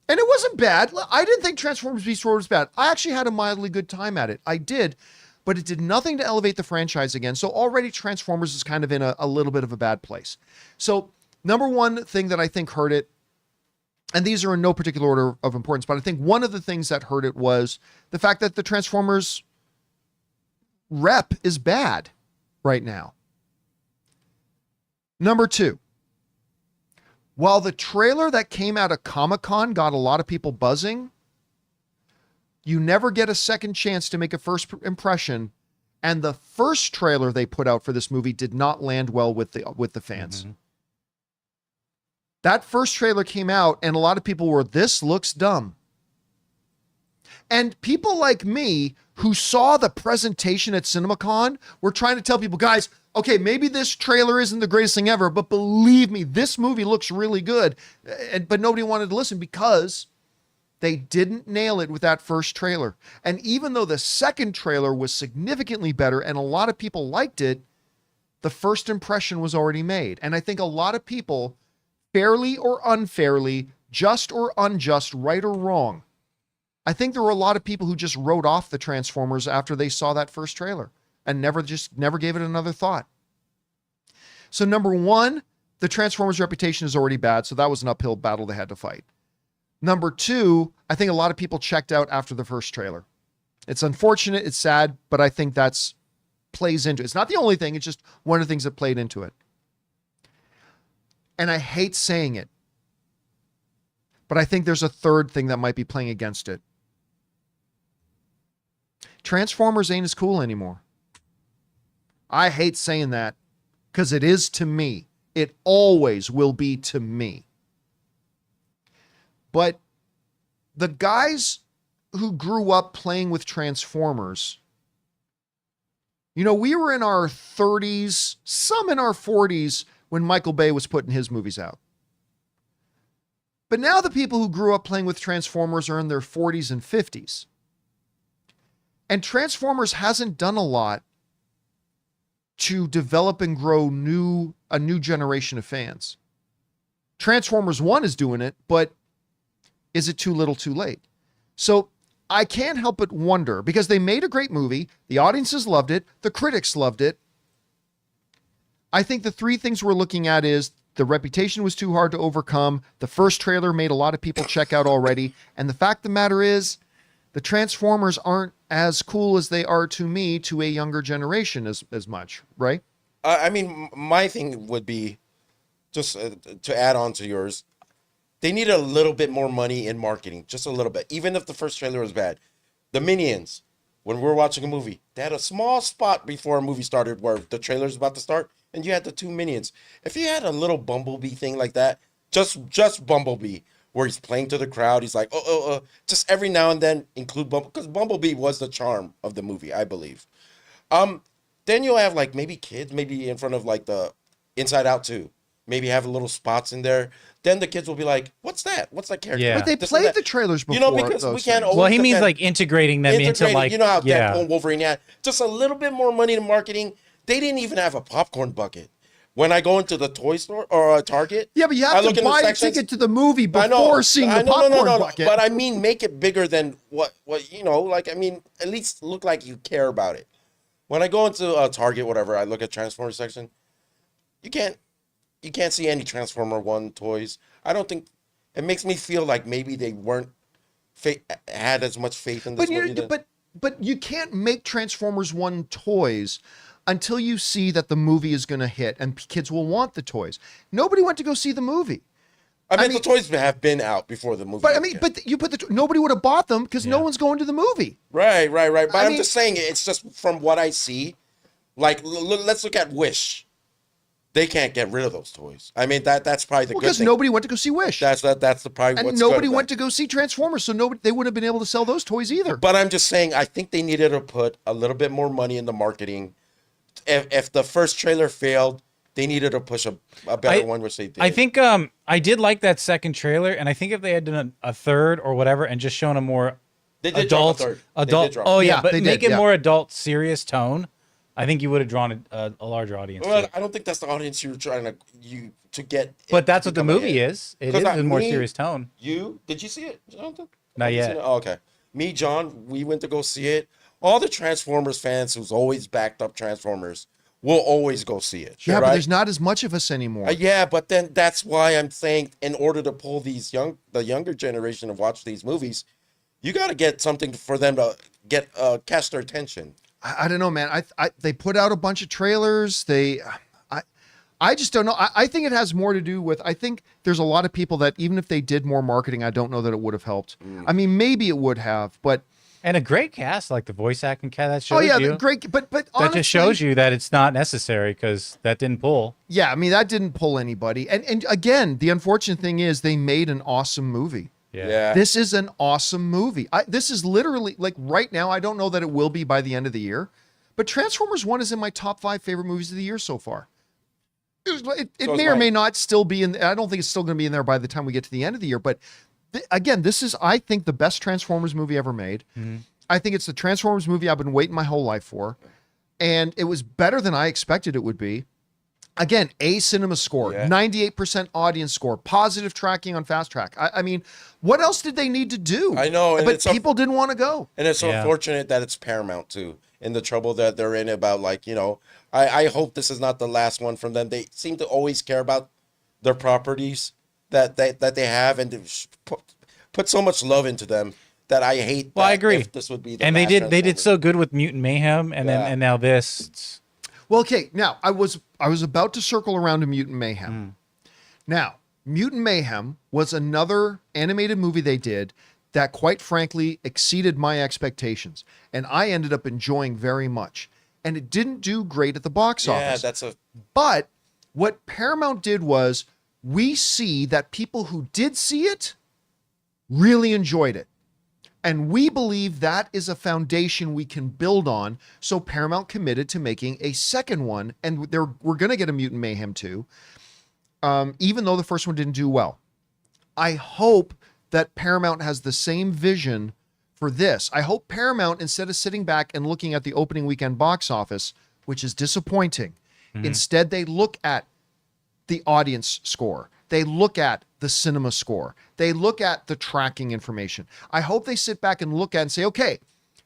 A: And it wasn't bad. I didn't think Transformers Beast Wars was bad. I actually had a mildly good time at it. I did, but it did nothing to elevate the franchise again. So already Transformers is kind of in a little bit of a bad place. So number 1 thing that I think hurt it, and these are in no particular order of importance, but I think one of the things that hurt it was the fact that the Transformers rep is bad right now. Number 2, while the trailer that came out of Comic-Con got a lot of people buzzing, you never get a second chance to make a first impression, and the first trailer they put out for this movie did not land well with the fans. Mm-hmm. That first trailer came out, and a lot of people were, this looks dumb. And people like me who saw the presentation at CinemaCon were trying to tell people, guys, okay, maybe this trailer isn't the greatest thing ever, but believe me, this movie looks really good. But nobody wanted to listen because they didn't nail it with that first trailer. And even though the second trailer was significantly better and a lot of people liked it, the first impression was already made. And I think a lot of people, fairly or unfairly, just or unjust, right or wrong, I think there were a lot of people who just wrote off the Transformers after they saw that first trailer and never gave it another thought. So number 1, the Transformers reputation is already bad, so that was an uphill battle they had to fight. Number 2, I think a lot of people checked out after the first trailer. It's unfortunate, it's sad, but I think that's plays into it. It's not the only thing, it's just one of the things that played into it. And I hate saying it, but I think there's a third thing that might be playing against it. Transformers ain't as cool anymore. I hate saying that because it is to me. It always will be to me. But the guys who grew up playing with Transformers, you know, we were in our 30s, some in our 40s when Michael Bay was putting his movies out. But now the people who grew up playing with Transformers are in their 40s and 50s. And Transformers hasn't done a lot to develop and grow a new generation of fans. Transformers 1 is doing it, but is it too little too late? So I can't help but wonder, because they made a great movie, the audiences loved it, the critics loved it. I think the 3 things we're looking at is the reputation was too hard to overcome, the first trailer made a lot of people check out already, and the fact of the matter is the Transformers aren't as cool as they are to me, to a younger generation as much, right?
B: I mean, my thing would be, just to add on to yours, they need a little bit more money in marketing, just a little bit. Even if the first trailer was bad. The Minions, when we were watching a movie, they had a small spot before a movie started where the trailer's about to start, and you had the 2 Minions. If you had a little Bumblebee thing like that, just Bumblebee, where he's playing to the crowd, he's like, just every now and then include Bumblebee, because Bumblebee was the charm of the movie, I believe. Then you'll have like maybe kids, maybe in front of like the Inside Out 2, maybe have little spots in there. Then the kids will be like, what's that? What's that character?
C: Yeah.
A: But they played the trailers before.
B: You know, because we can't always
C: Well, he means
B: defend-
C: like integrating them into like,
B: you know how
C: yeah.
B: Deadpool and Wolverine had just a little bit more money in marketing. They didn't even have a popcorn bucket. When I go into the toy store or a Target,
A: Yeah, but you
B: I
A: have
B: look
A: to
B: in the
A: buy a
B: sections.
A: ticket to the movie
B: I know,
A: before seeing
B: I
A: the
B: know,
A: popcorn
B: no.
A: bucket.
B: But I mean, make it bigger than what you know. Like, I mean, at least look like you care about it. When I go into a Target, whatever, I look at Transformers section. You can't see any Transformer 1 toys. I don't think it makes me feel like maybe they weren't had as much faith in this movie.
A: But you can't make Transformers 1 toys until you see that the movie is going to hit and kids will want the toys. Nobody went to go see the movie.
B: I mean, the toys have been out before the movie.
A: But I mean, but you put nobody would have bought them because no one's going to the movie.
B: Right. But I'm
A: mean-
B: just saying, it's just from what I see, Like, let's look at Wish. They can't get rid of those toys. I mean, that's probably the good
A: because
B: thing.
A: nobody went to go see Wish.
B: That's the probably
A: and
B: what's
A: nobody
B: good
A: went to go see Transformers, so they wouldn't have been able to sell those toys either.
B: But I'm just saying, I think they needed to put a little bit more money in the marketing. If the first trailer failed, they needed to push a better one, which they did.
C: I think I did like that second trailer, and I think if they had done a third or whatever and just shown a more adult, but make it more adult, serious tone, I think you would have drawn a larger audience.
B: Well, I don't think that's the audience you were trying to get.
C: But that's what the movie is. It is a more serious tone.
B: Did you see it, Jonathan?
C: Not yet.
B: Oh, okay. Me, John, we went to go see it. All the Transformers fans who's always backed up Transformers will always go see it.
A: Yeah,
B: right?
A: but there's not as much of us anymore.
B: Yeah, but then that's why I'm saying, in order to pull the younger generation to watch these movies, you got to get something for them to get catch their attention.
A: I don't know, man. They put out a bunch of trailers. I just don't know. I think it has more to do with, I think there's a lot of people that even if they did more marketing, I don't know that it would have helped. I mean, maybe it would have, but.
C: And a great cast, like the voice acting cast that shows you.
A: Great. But
C: that
A: honestly,
C: just shows you that it's not necessary because that didn't pull.
A: Yeah, I mean, that didn't pull anybody. And again, the unfortunate thing is they made an awesome movie.
C: Yeah.
A: This is an awesome movie. This is literally, like, right now, I don't know that it will be by the end of the year, but Transformers 1 is in my top 5 favorite movies of the year so far. It may or may not still be in. I don't think it's still going to be in there by the time we get to the end of the year, but again, this is, I think, the best Transformers movie ever made. Mm-hmm. I think it's the Transformers movie I've been waiting my whole life for, and it was better than I expected it would be. Again, A cinema score, 98% audience score, positive tracking on Fast Track. I mean, what else did they need to do?
B: I know,
A: but people didn't want to go.
B: And it's unfortunate that it's Paramount too, in the trouble that they're in about, like, you know, I hope this is not the last one from them. They seem to always care about their properties that they have, and put so much love into them that I hate.
C: Well, I agree.
B: If this would be the
C: and they did so good with Mutant Mayhem, and then and now this.
A: Well, okay. Now I was about to circle around to Mutant Mayhem. Now, Mutant Mayhem was another animated movie they did that, quite frankly, exceeded my expectations, and I ended up enjoying very much. And it didn't do great at the box office. But what Paramount did was, we see that people who did see it really enjoyed it. And we believe that is a foundation we can build on. So Paramount committed to making a second one, and we're going to get a Mutant Mayhem 2, even though the first one didn't do well. I hope that Paramount has the same vision for this. I hope Paramount, instead of sitting back and looking at the opening weekend box office, which is disappointing, instead they look at the audience score. They look at the cinema score. They look at the tracking information. I hope they sit back and look at and say, okay,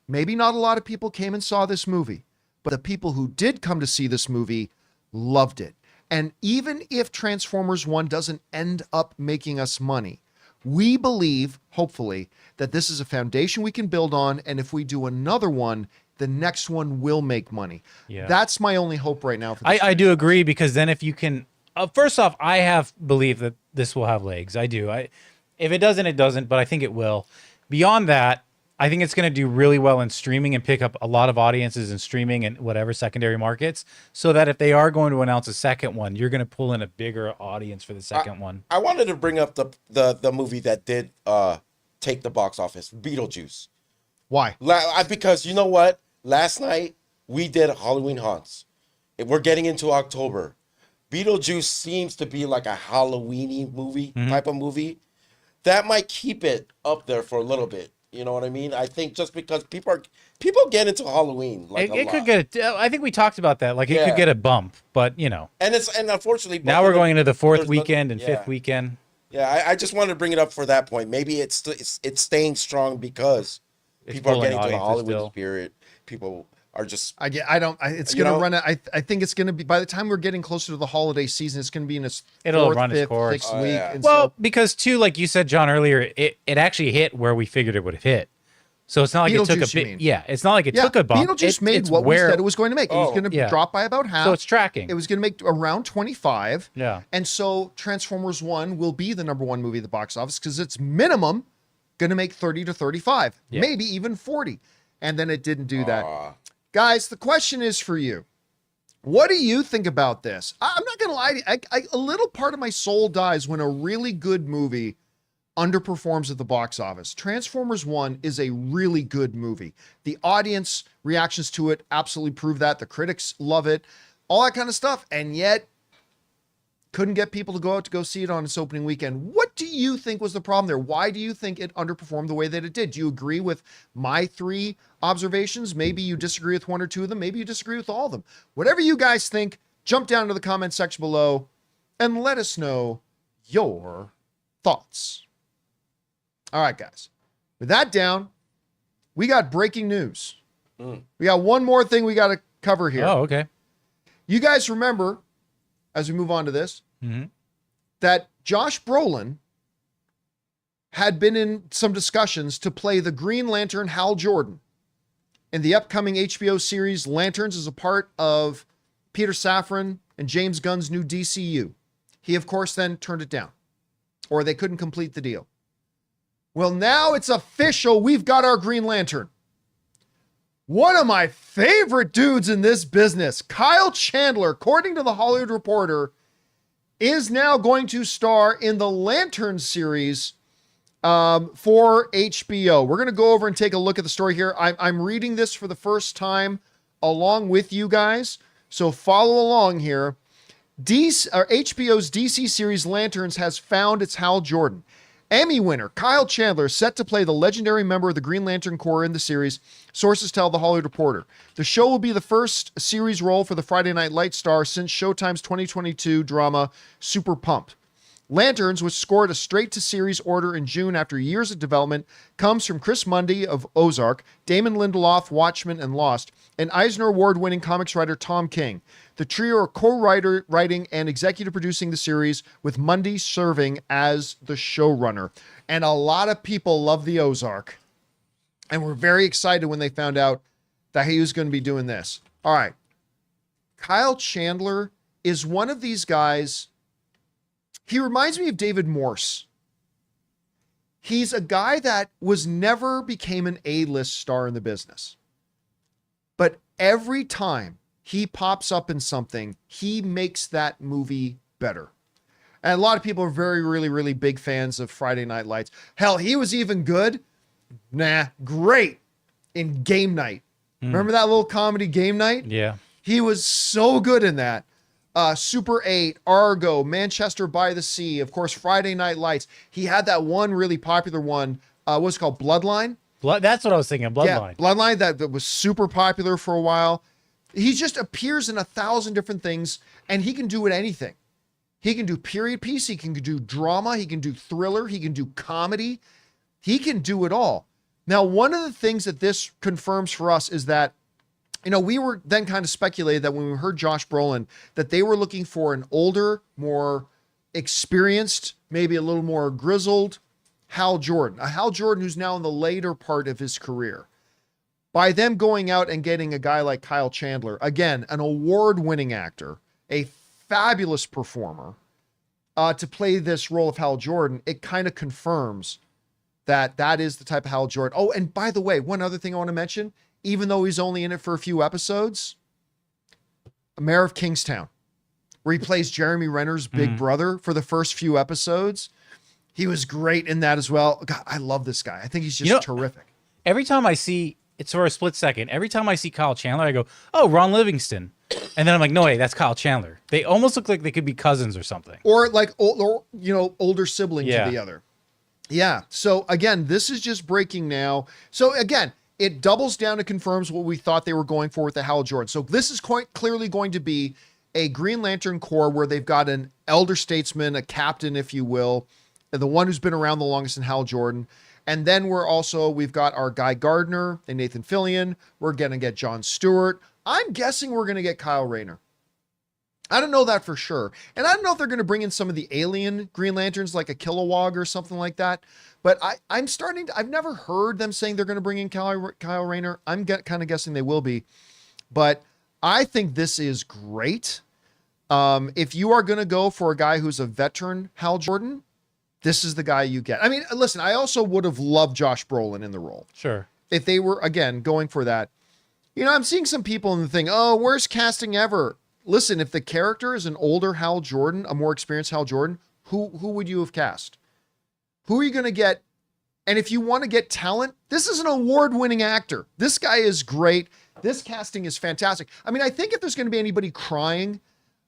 A: maybe not a lot of people came and saw this movie, but the people who did come to see this movie loved it. And even if Transformers 1 doesn't end up making us money, we believe, hopefully, that this is a foundation we can build on. And if we do another one, the next one will make money. Yeah. That's my only hope right now. For this
C: I do agree, because then if you can, first off, I have believed that this will have legs. I do. If it doesn't, it doesn't, but I think it will. Beyond that, I think it's going to do really well in streaming and pick up a lot of audiences in streaming and whatever secondary markets, so that if they are going to announce a second one, you're going to pull in a bigger audience for the second one.
B: I wanted to bring up the movie that did take the box office, Beetlejuice.
A: Why?
B: Because you know what? Last night we did Halloween Haunts. We're getting into October. Beetlejuice seems to be like a Halloween-y movie, type of movie. That might keep it up there for a little bit. You know what I mean? I think just because people get into Halloween, like
C: it could get. I think we talked about that. Like, it could get a bump, but you know.
B: And unfortunately
C: now we're going into the fourth weekend and fifth weekend.
B: Yeah, I just wanted to bring it up for that point. Maybe it's staying strong because people are getting to the Halloween spirit. People are just.
A: It's going to run. I think it's going to be, by the time we're getting closer to the holiday season, it's going to be in its
C: run its course.
A: Sixth week.
B: Yeah.
C: Well, because too, like you said, John, earlier, it actually hit where we figured it would have hit. So it's not like it took a bit. Yeah, it's not like it took a bump.
A: Beetlejuice made what we said it was going to make. It was going to drop by about half.
C: So it's tracking.
A: It was going to make around 25.
C: Yeah.
A: And so Transformers 1 will be the #1 movie at the box office, because it's minimum going to make 30 to 35, maybe even 40. And then it didn't do that. Guys, the question is for you. What do you think about this? I'm not going to lie to you. A little part of my soul dies when a really good movie underperforms at the box office. Transformers 1 is a really good movie. The audience reactions to it absolutely prove that. The critics love it, all that kind of stuff. And yet, couldn't get people to go out to go see it on its opening weekend. What do you think was the problem there? Why do you think it underperformed the way that it did? Do you agree with my 3 observations? Maybe you disagree with 1 or 2 of them. Maybe you disagree with all of them. Whatever you guys think, jump down to the comment section below and let us know your thoughts. All right, guys. With that down, we got breaking news. We got one more thing we got to cover here.
C: Oh, okay.
A: You guys remember, as we move on to this, that Josh Brolin had been in some discussions to play the Green Lantern Hal Jordan in the upcoming HBO series Lanterns as a part of Peter Safran and James Gunn's new DCU. He, of course, then turned it down, or they couldn't complete the deal. Well, now it's official. We've got our Green Lantern. One of my favorite dudes in this business, Kyle Chandler, according to the Hollywood Reporter, is now going to star in the Lantern series for HBO. We're going to go over and take a look at the story here. I'm reading this for the first time along with you guys, so follow along here. HBO's DC series Lanterns has found its Hal Jordan. Emmy winner Kyle Chandler set to play the legendary member of the Green Lantern Corps in the series, sources tell the Hollywood Reporter. The show will be the first series role for the Friday Night Lights star since Showtime's 2022 drama Super Pumped. Lanterns, which scored a straight-to-series order in June after years of development, comes from Chris Mundy of Ozark, Damon Lindelof, Watchmen, and Lost, and Eisner Award-winning comics writer Tom King. The trio are co-writing and executive producing the series, with Mundy serving as the showrunner. And a lot of people love the Ozark, and were very excited when they found out that he was going to be doing this. All right. Kyle Chandler is one of these guys. He reminds me of David Morse. He's a guy that never became an A-list star in the business. But every time he pops up in something, he makes that movie better. And a lot of people are really, really big fans of Friday Night Lights. Hell, he was even good. Great in Game Night. Remember that little comedy Game Night?
C: Yeah.
A: He was so good in that. Super 8, Argo, Manchester by the Sea, of course, Friday Night Lights. He had that one really popular one. What's it called? Bloodline?
C: That's what I was thinking. Bloodline.
A: Yeah, Bloodline that was super popular for a while. He just appears in 1,000 different things, and he can do anything. He can do period piece. He can do drama. He can do thriller. He can do comedy. He can do it all. Now, one of the things that this confirms for us is that, we were then kind of speculated that when we heard Josh Brolin, that they were looking for an older, more experienced, maybe a little more grizzled Hal Jordan. A Hal Jordan who's now in the later part of his career. By them going out and getting a guy like Kyle Chandler, again, an award-winning actor, a fabulous performer, to play this role of Hal Jordan, it kind of confirms that is the type of Hal Jordan. Oh, and by the way, one other thing I want to mention, even though he's only in it for a few episodes, Mayor of Kingstown, where he plays Jeremy Renner's big brother for the first few episodes. He was great in that as well. God, I love this guy. I think he's just terrific.
C: Every time I see, it's for a split second, every time I see Kyle Chandler, I go, oh, Ron Livingston. And then I'm like, no, wait, that's Kyle Chandler. They almost look like they could be cousins or something.
A: Or like, older sibling to the other. Yeah. So again, this is just breaking now. So again, it doubles down and confirms what we thought they were going for with the Hal Jordan. So this is quite clearly going to be a Green Lantern Corps where they've got an elder statesman, a captain, if you will, the one who's been around the longest in Hal Jordan. And then we've got our Guy Gardner and Nathan Fillion. We're going to get Jon Stewart. I'm guessing we're going to get Kyle Rayner. I don't know that for sure. And I don't know if they're going to bring in some of the alien Green Lanterns like a Kilowog or something like that. But I've never heard them saying they're going to bring in Kyle Rayner. I'm kind of guessing they will be. But I think this is great. If you are going to go for a guy who's a veteran Hal Jordan, this is the guy you get. I mean, listen, I also would have loved Josh Brolin in the role.
C: Sure.
A: If they were, again, going for that. I'm seeing some people in the thing, oh, worst casting ever. listen, if the character is an older Hal Jordan, a more experienced Hal Jordan, who would you have cast? Who are you going to get? And if you want to get talent, this is an award-winning actor. This guy is great. This casting is fantastic. I mean, I think if there's going to be anybody crying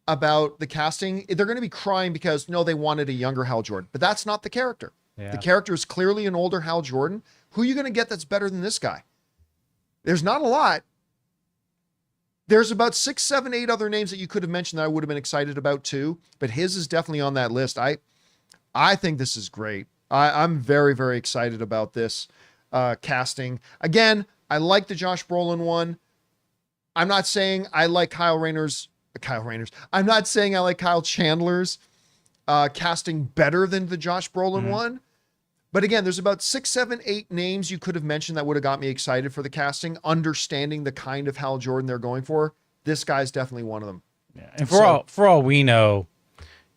A: about the casting, they're going to be crying because, no, they wanted a younger Hal Jordan. But that's not the character.
C: Yeah.
A: The character is clearly an older Hal Jordan. Who are you going to get that's better than this guy? There's not a lot. There's about 6, 7, 8 other names that you could have mentioned that I would have been excited about too, but his is definitely on that list. I think this is great. I'm very, very excited about this casting. Again, I like the Josh Brolin one. I'm not saying I like Kyle Rayner's. I'm not saying I like Kyle Chandler's casting better than the Josh Brolin one. But again, there's about 6, 7, 8 names you could have mentioned that would have got me excited for the casting, understanding the kind of Hal Jordan they're going for. This guy's definitely one of them.
C: Yeah. And for all we know,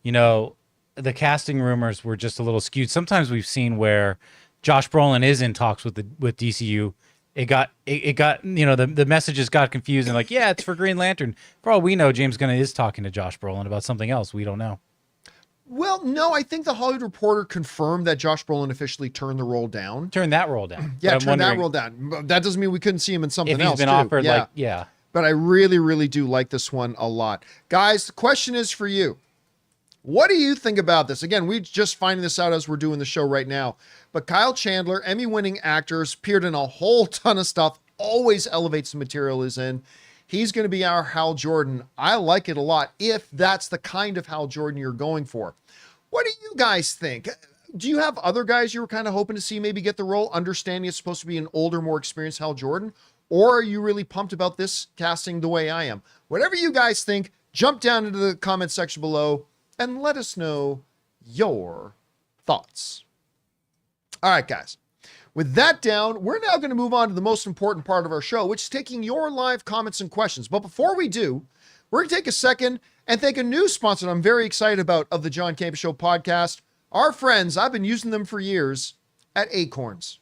C: the casting rumors were just a little skewed. Sometimes we've seen where Josh Brolin is in talks with DCU. It got the messages got confused and like, yeah, it's for Green Lantern. For all we know, James Gunn is talking to Josh Brolin about something else. We don't know.
A: Well, no, I think the Hollywood Reporter confirmed that Josh Brolin officially turned the role down.
C: Turn that role down.
A: Yeah, turn that role down. That doesn't mean we couldn't see him in something else.
C: If he's been offered, yeah.
A: But I really, really do like this one a lot. Guys, the question is for you. What do you think about this? Again, we're just finding this out as we're doing the show right now. But Kyle Chandler, Emmy-winning actor, appeared in a whole ton of stuff, always elevates the material he's in. He's going to be our Hal Jordan. I like it a lot if that's the kind of Hal Jordan you're going for. What do you guys think? Do you have other guys you were kind of hoping to see maybe get the role, understanding it's supposed to be an older, more experienced Hal Jordan? Or are you really pumped about this casting the way I am? Whatever you guys think, jump down into the comment section below and let us know your thoughts. All right, guys. With that down, we're now going to move on to the most important part of our show, which is taking your live comments and questions. But before we do, we're going to take a second and thank a new sponsor I'm very excited about of the John Campea Show podcast. Our friends, I've been using them for years, at Acorns.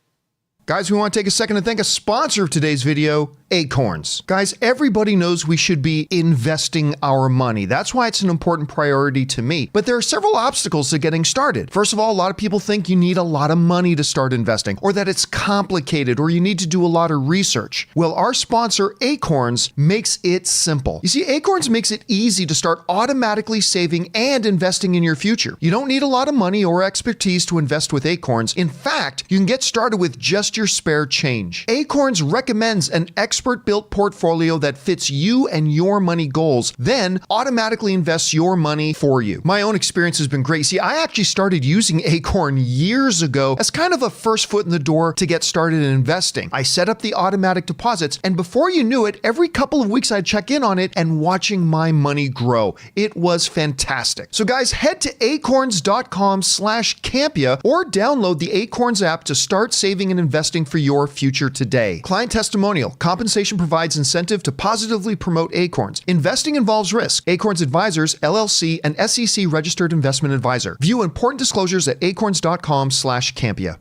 A: Guys, we want to take a second to thank a sponsor of today's video, Acorns. Guys, everybody knows we should be investing our money. That's why it's an important priority to me. But there are several obstacles to getting started. First of all, a lot of people think you need a lot of money to start investing, or that it's complicated, or you need to do a lot of research. Well, our sponsor, Acorns, makes it simple. You see, Acorns makes it easy to start automatically saving and investing in your future. You don't need a lot of money or expertise to invest with Acorns. In fact, you can get started with just your spare change. Acorns recommends an expert-built portfolio that fits you and your money goals, then automatically invests your money for you. My own experience has been great. See, I actually started using Acorn years ago as kind of a first foot in the door to get started in investing. I set up the automatic deposits, and before you knew it, every couple of weeks I'd check in on it and watching my money grow. It was fantastic. So guys, head to acorns.com/Campea or download the Acorns app to start saving and investing for your future today. Client testimonial. Compensation provides incentive to positively promote Acorns. Investing involves risk. Acorns Advisors, LLC, an SEC registered investment advisor. View important disclosures at acorns.com/Campea.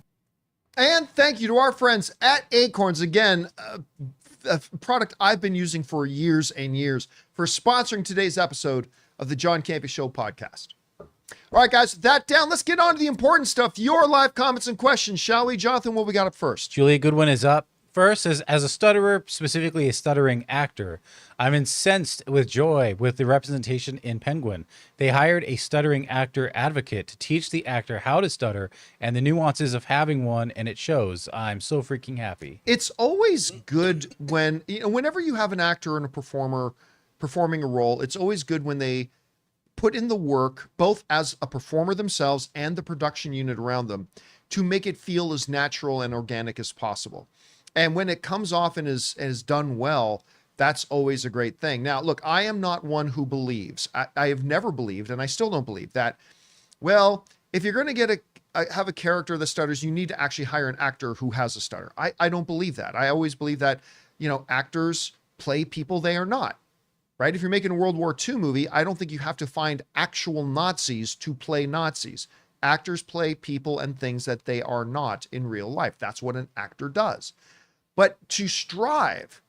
A: And thank you to our friends at Acorns, again, a product I've been using for years and years, for sponsoring today's episode of the John Campea Show podcast. All right, guys, with that down, let's get on to the important stuff. Your live comments and questions, shall we? Jonathan, what we got up first?
C: Julia Goodwin is up first. As a stutterer, specifically a stuttering actor, I'm incensed with joy with the representation in Penguin. They hired a stuttering actor advocate to teach the actor how to stutter and the nuances of having one, and it shows. I'm so freaking happy.
A: It's always good when, whenever you have an actor and a performer performing a role, it's always good when they put in the work, both as a performer themselves and the production unit around them, to make it feel as natural and organic as possible. And when it comes off and is done well, that's always a great thing. Now, look, I am not one who believes, I have never believed, and I still don't believe that, well, if you're going to get have a character that stutters, you need to actually hire an actor who has a stutter. I don't believe that. I always believe that, actors play people they are not. Right? If you're making a World War II movie, I don't think you have to find actual Nazis to play Nazis. Actors play people and things that they are not in real life. That's what an actor does. But to strive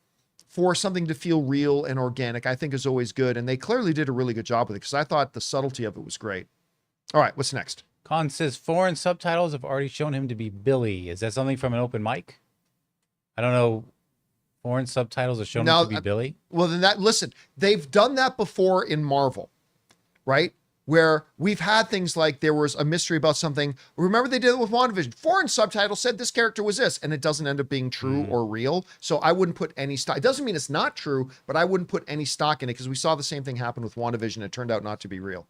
A: for something to feel real and organic, I think is always good. And they clearly did a really good job with it because I thought the subtlety of it was great. All right, what's next?
C: Con says foreign subtitles have already shown him to be Billy. Is that something from an open mic? I don't know. Foreign subtitles have shown him to be Billy.
A: Well, then listen, they've done that before in Marvel, right? Where we've had things like there was a mystery about something. Remember they did it with WandaVision. Foreign subtitles said this character was this, and it doesn't end up being true or real. So I wouldn't put any stock. It doesn't mean it's not true, but I wouldn't put any stock in it because we saw the same thing happen with WandaVision. It turned out not to be real.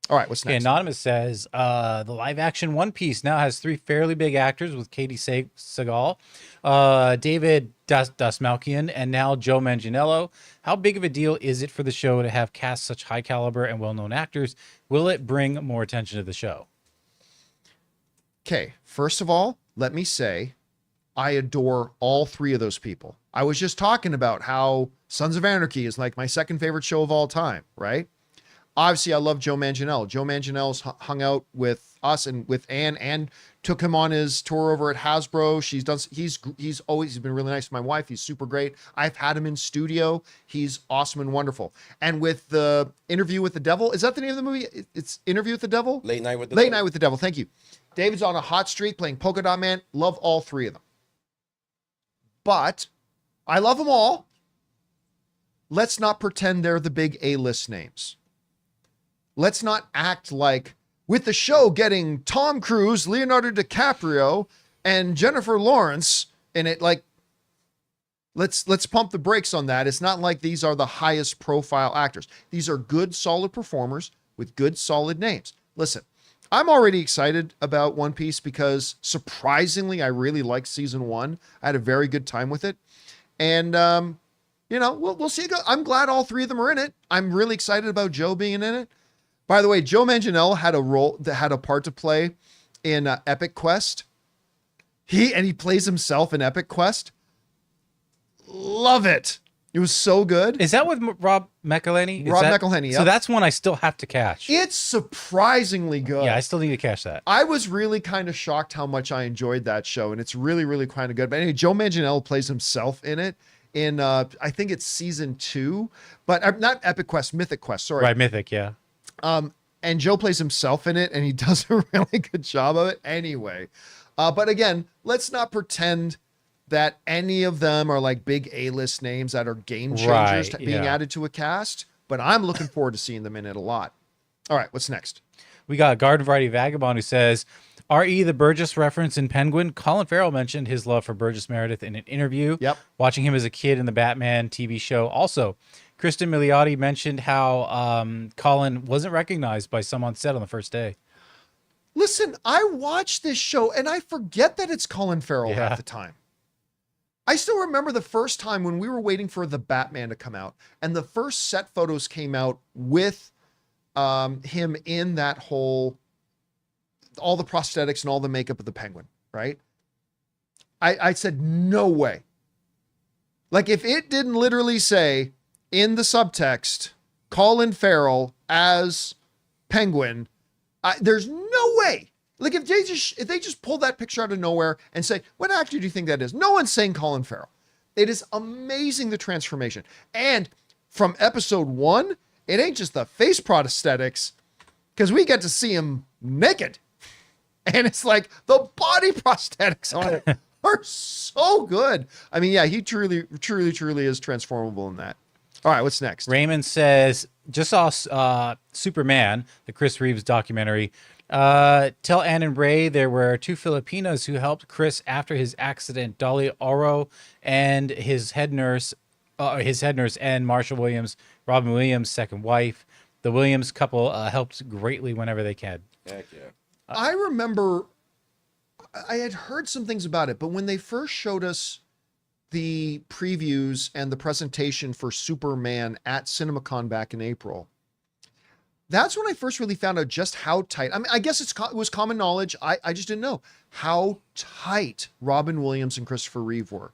A: All right, what's next?
C: Okay, Anonymous says the live action One Piece now has 3 fairly big actors with Katie Sagal, David Dastmalchian, and now Joe Manganiello. How big of a deal is it for the show to have cast such high caliber and well-known actors? Will it bring more attention to the show?
A: Okay, first of all, let me say I adore all 3 of those people. I was just talking about how Sons of Anarchy is like my second favorite show of all time, right? Obviously, I love Joe Manganiello. Joe Manganiello's hung out with us and with Ann and took him on his tour over at Hasbro. He's always been really nice to my wife. He's super great. I've had him in studio. He's awesome and wonderful. And with the Interview with the Devil, is that the name of the movie? It's Interview with the Devil?
B: Late Night with the
A: Late Night with the Devil. Thank you. David's on a hot streak playing Polka Dot Man. Love all 3 of them. But I love them all. Let's not pretend they're the big A-list names. Let's not act like with the show getting Tom Cruise, Leonardo DiCaprio, and Jennifer Lawrence in it, like let's pump the brakes on that. It's not like these are the highest profile actors. These are good, solid performers with good, solid names. Listen, I'm already excited about One Piece because surprisingly, I really liked season 1. I had a very good time with it. And, we'll see. I'm glad all 3 of them are in it. I'm really excited about Joe being in it. By the way, Joe Manganiello had a part to play in Epic Quest. He plays himself in Epic Quest. Love it. It was so good.
C: Is that with Rob McElhenney?
A: McElhenney,
C: So
A: yep.
C: that's one I still have to catch.
A: It's surprisingly good.
C: Yeah, I still need to catch that.
A: I was really kind of shocked how much I enjoyed that show, and it's really, really kind of good. But anyway, Joe Manganiello plays himself in it. In I think it's season 2, but not Epic Quest, Mythic Quest. Sorry,
C: Right, Mythic, yeah.
A: And Joe plays himself in it, and he does a really good job of it anyway. But again, let's not pretend that any of them are like big A-list names that are game changers being added to a cast. But I'm looking forward to seeing them in it a lot. All right, what's next?
C: We got Garden Variety Vagabond who says, R.E. the Burgess reference in Penguin. Colin Farrell mentioned his love for Burgess Meredith in an interview.
A: Yep.
C: Watching him as a kid in the Batman TV show. Also, Kristen Milioti mentioned how Colin wasn't recognized by some on set on the first day.
A: Listen, I watch this show and I forget that it's Colin Farrell half the time. I still remember the first time when we were waiting for the Batman to come out and the first set photos came out with him in that all the prosthetics and all the makeup of the Penguin, right? I said, no way. Like if it didn't literally say in the subtext, Colin Farrell as Penguin, there's no way. Like if they just pull that picture out of nowhere and say, what actor do you think that is? No one's saying Colin Farrell. It is amazing, the transformation. And from episode 1, it ain't just the face prosthetics, because we get to see him naked. And it's like the body prosthetics on it are so good. I mean, yeah, he truly is transformable in that. All right, what's next?
C: Raymond says, just saw Superman, the Chris Reeves documentary. Tell Ann and Ray there were 2 Filipinos who helped Chris after his accident, Dolly Oro and his head nurse and Marsha Williams, Robin Williams' second wife. The Williams couple helped greatly whenever they can.
B: Heck yeah.
A: I remember I had heard some things about it, but when they first showed us the previews and the presentation for Superman at CinemaCon back in April, that's when I first really found out just how tight. I mean, I guess it was common knowledge. I just didn't know how tight Robin Williams and Christopher Reeve were.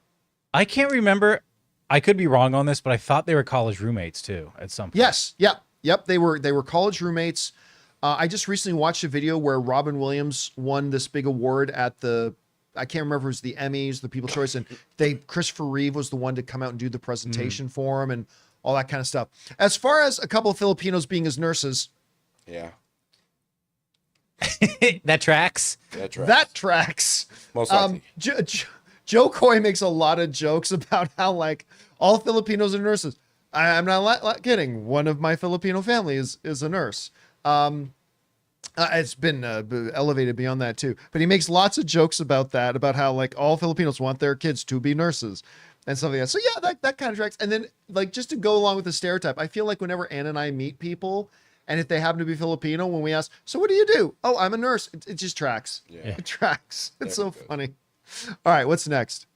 C: I can't remember. I could be wrong on this, but I thought they were college roommates too at some point.
A: Yes. Yep. They were college roommates. I just recently watched a video where Robin Williams won this big award at the I can't remember if it was the Emmys, the People's Choice, and Christopher Reeve was the one to come out and do the presentation for him and all that kind of stuff. As far as a couple of Filipinos being his nurses,
B: Yeah.
C: That tracks.
B: That tracks. Most likely.
A: Joe Coy makes a lot of jokes about how like all Filipinos are nurses. I'm not kidding. One of my Filipino family is a nurse. It's been elevated beyond that too. But he makes lots of jokes about that, about how like all Filipinos want their kids to be nurses and stuff like that. So yeah, that kind of tracks. And then like just to go along with the stereotype, I feel like whenever Ann and I meet people, and if they happen to be Filipino, when we ask, so what do you do? Oh, I'm a nurse. It just tracks.
B: Yeah.
A: It tracks. It's so funny. All right, what's next?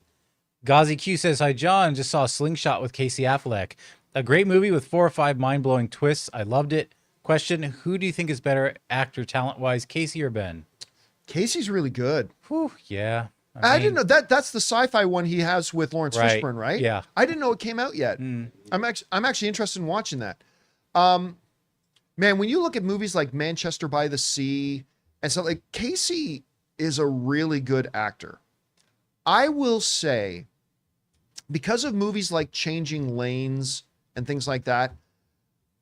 C: Ghazi Q says, hi, John. Just saw Slingshot with Casey Affleck. A great movie with 4 or 5 mind-blowing twists. I loved it. Question, who do you think is better actor talent-wise, Casey or Ben?
A: Casey's really good.
C: Whew, yeah.
A: I didn't know that's the sci-fi one he has with Lawrence Fishburne, right?
C: Yeah.
A: I didn't know it came out yet. I'm actually interested in watching that. Man, when you look at movies like Manchester by the Sea and stuff like, Casey is a really good actor. I will say, because of movies like Changing Lanes and things like that,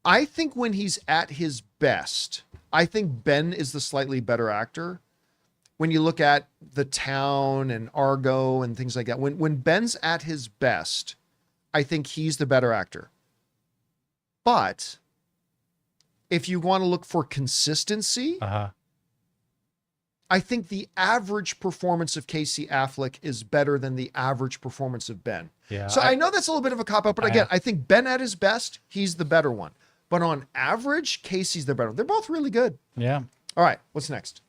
A: I think when he's at his best, I think Ben is the slightly better actor. When you look at The Town and Argo and things like that, when Ben's at his best, I think he's the better actor. But if you want to look for consistency, I think the average performance of Casey Affleck is better than the average performance of Ben.
C: Yeah.
A: So I know that's a little bit of a cop-out, but again, I think Ben at his best, he's the better one. But on average, Casey's the better one. They're both really good.
C: Yeah.
A: All right, what's next?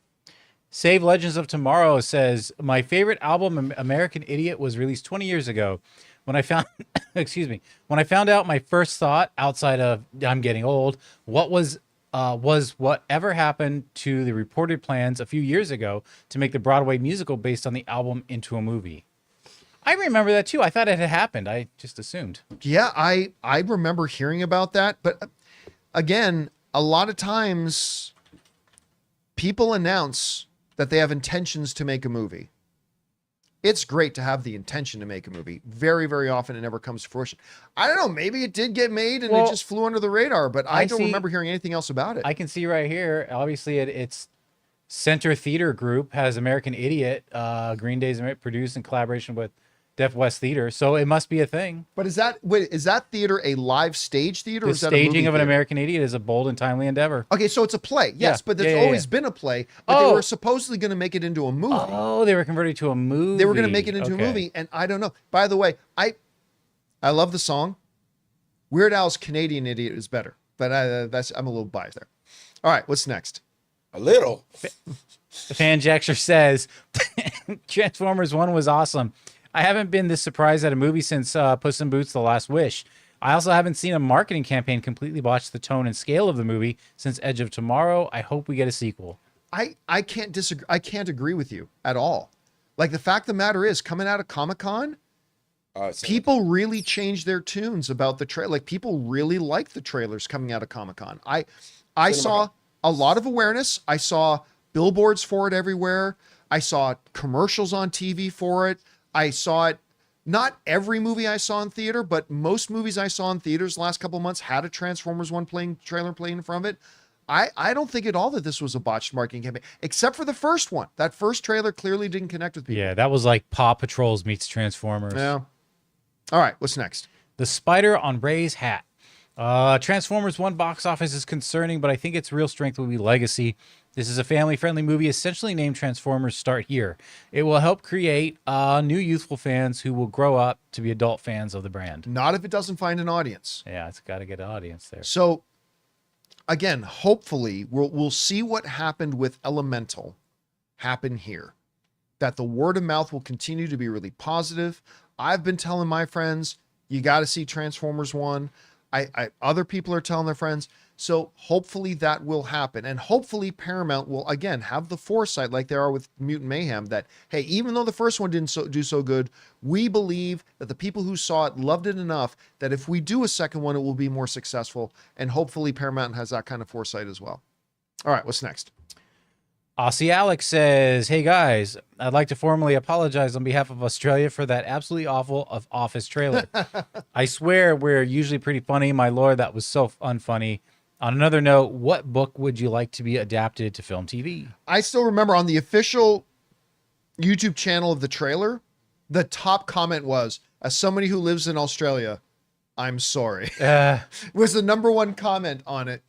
C: Save Legends of Tomorrow says, my favorite album, American Idiot, was released 20 years ago. When I found, when I found out, my first thought outside of I'm getting old, was whatever happened to the reported plans a few years ago to make the Broadway musical based on the album into a movie. I remember that too. I thought it had happened. I just assumed.
A: Yeah, I remember hearing about that. But again, a lot of times people announce that they have intentions to make a movie. It's great to have the intention to make a movie. Very, very often it never comes to fruition. I don't know. Maybe it did get made and it just flew under the radar, but I don't remember hearing anything else about it.
C: I can see right here. Obviously, it's Center Theater Group has American Idiot. Green Day's produced in collaboration with Deaf West Theater, so it must be a thing.
A: But is that theater a live stage theater?
C: The
A: or is that a movie
C: staging of an
A: theater?
C: American Idiot is a bold and timely endeavor.
A: Okay, so it's a play. Yes, but there's always been a play. But they were supposedly going to make it into a movie.
C: Oh, they were converted to a movie.
A: They were going to make it into a movie, and I don't know. By the way, I love the song. Weird Al's Canadian Idiot is better, but I'm a little biased there. All right, what's next?
B: A little.
C: The Fan Jaxer says, Transformers 1 was awesome. I haven't been this surprised at a movie since Puss in Boots: The Last Wish. I also haven't seen a marketing campaign completely botch the tone and scale of the movie since Edge of Tomorrow. I hope we get a sequel.
A: I can't disagree. I can't agree with you at all. Like, the fact of the matter is, coming out of Comic-Con, people really changed their tunes about the trailer. Like, people really like the trailers coming out of Comic-Con. I saw a lot of awareness. I saw billboards for it everywhere. I saw commercials on TV for it. I saw it, not every movie I saw in theater, but most movies I saw in theaters the last couple of months had a Transformers 1 trailer playing from it. I don't think at all that this was a botched marketing campaign, except for the first one. That first trailer clearly didn't connect with people.
C: Yeah, that was like Paw Patrols meets Transformers.
A: Yeah. All right, what's next?
C: The spider on Ray's hat. Transformers 1 box office is concerning, but I think its real strength will be legacy. This is a family-friendly movie essentially named Transformers Start Here. It will help create new youthful fans who will grow up to be adult fans of the brand.
A: Not if it doesn't find an audience.
C: Yeah, it's got to get an audience there.
A: So, again, hopefully we'll see what happened with Elemental happen here. That the word of mouth will continue to be really positive. I've been telling my friends, you got to see Transformers 1. Other people are telling their friends. So hopefully that will happen. And hopefully Paramount will, again, have the foresight like they are with Mutant Mayhem that, hey, even though the first one didn't do so good, we believe that the people who saw it loved it enough that if we do a second one, it will be more successful. And hopefully Paramount has that kind of foresight as well. All right, what's next?
C: Aussie Alex says, "Hey guys, I'd like to formally apologize on behalf of Australia for that absolutely awful of Office trailer. I swear we're usually pretty funny. My lord, that was so unfunny. On another note, what book would you like to be adapted to film TV?"
A: I still remember on the official YouTube channel of the trailer, the top comment was, "As somebody who lives in Australia, I'm sorry." Was the number one comment on it.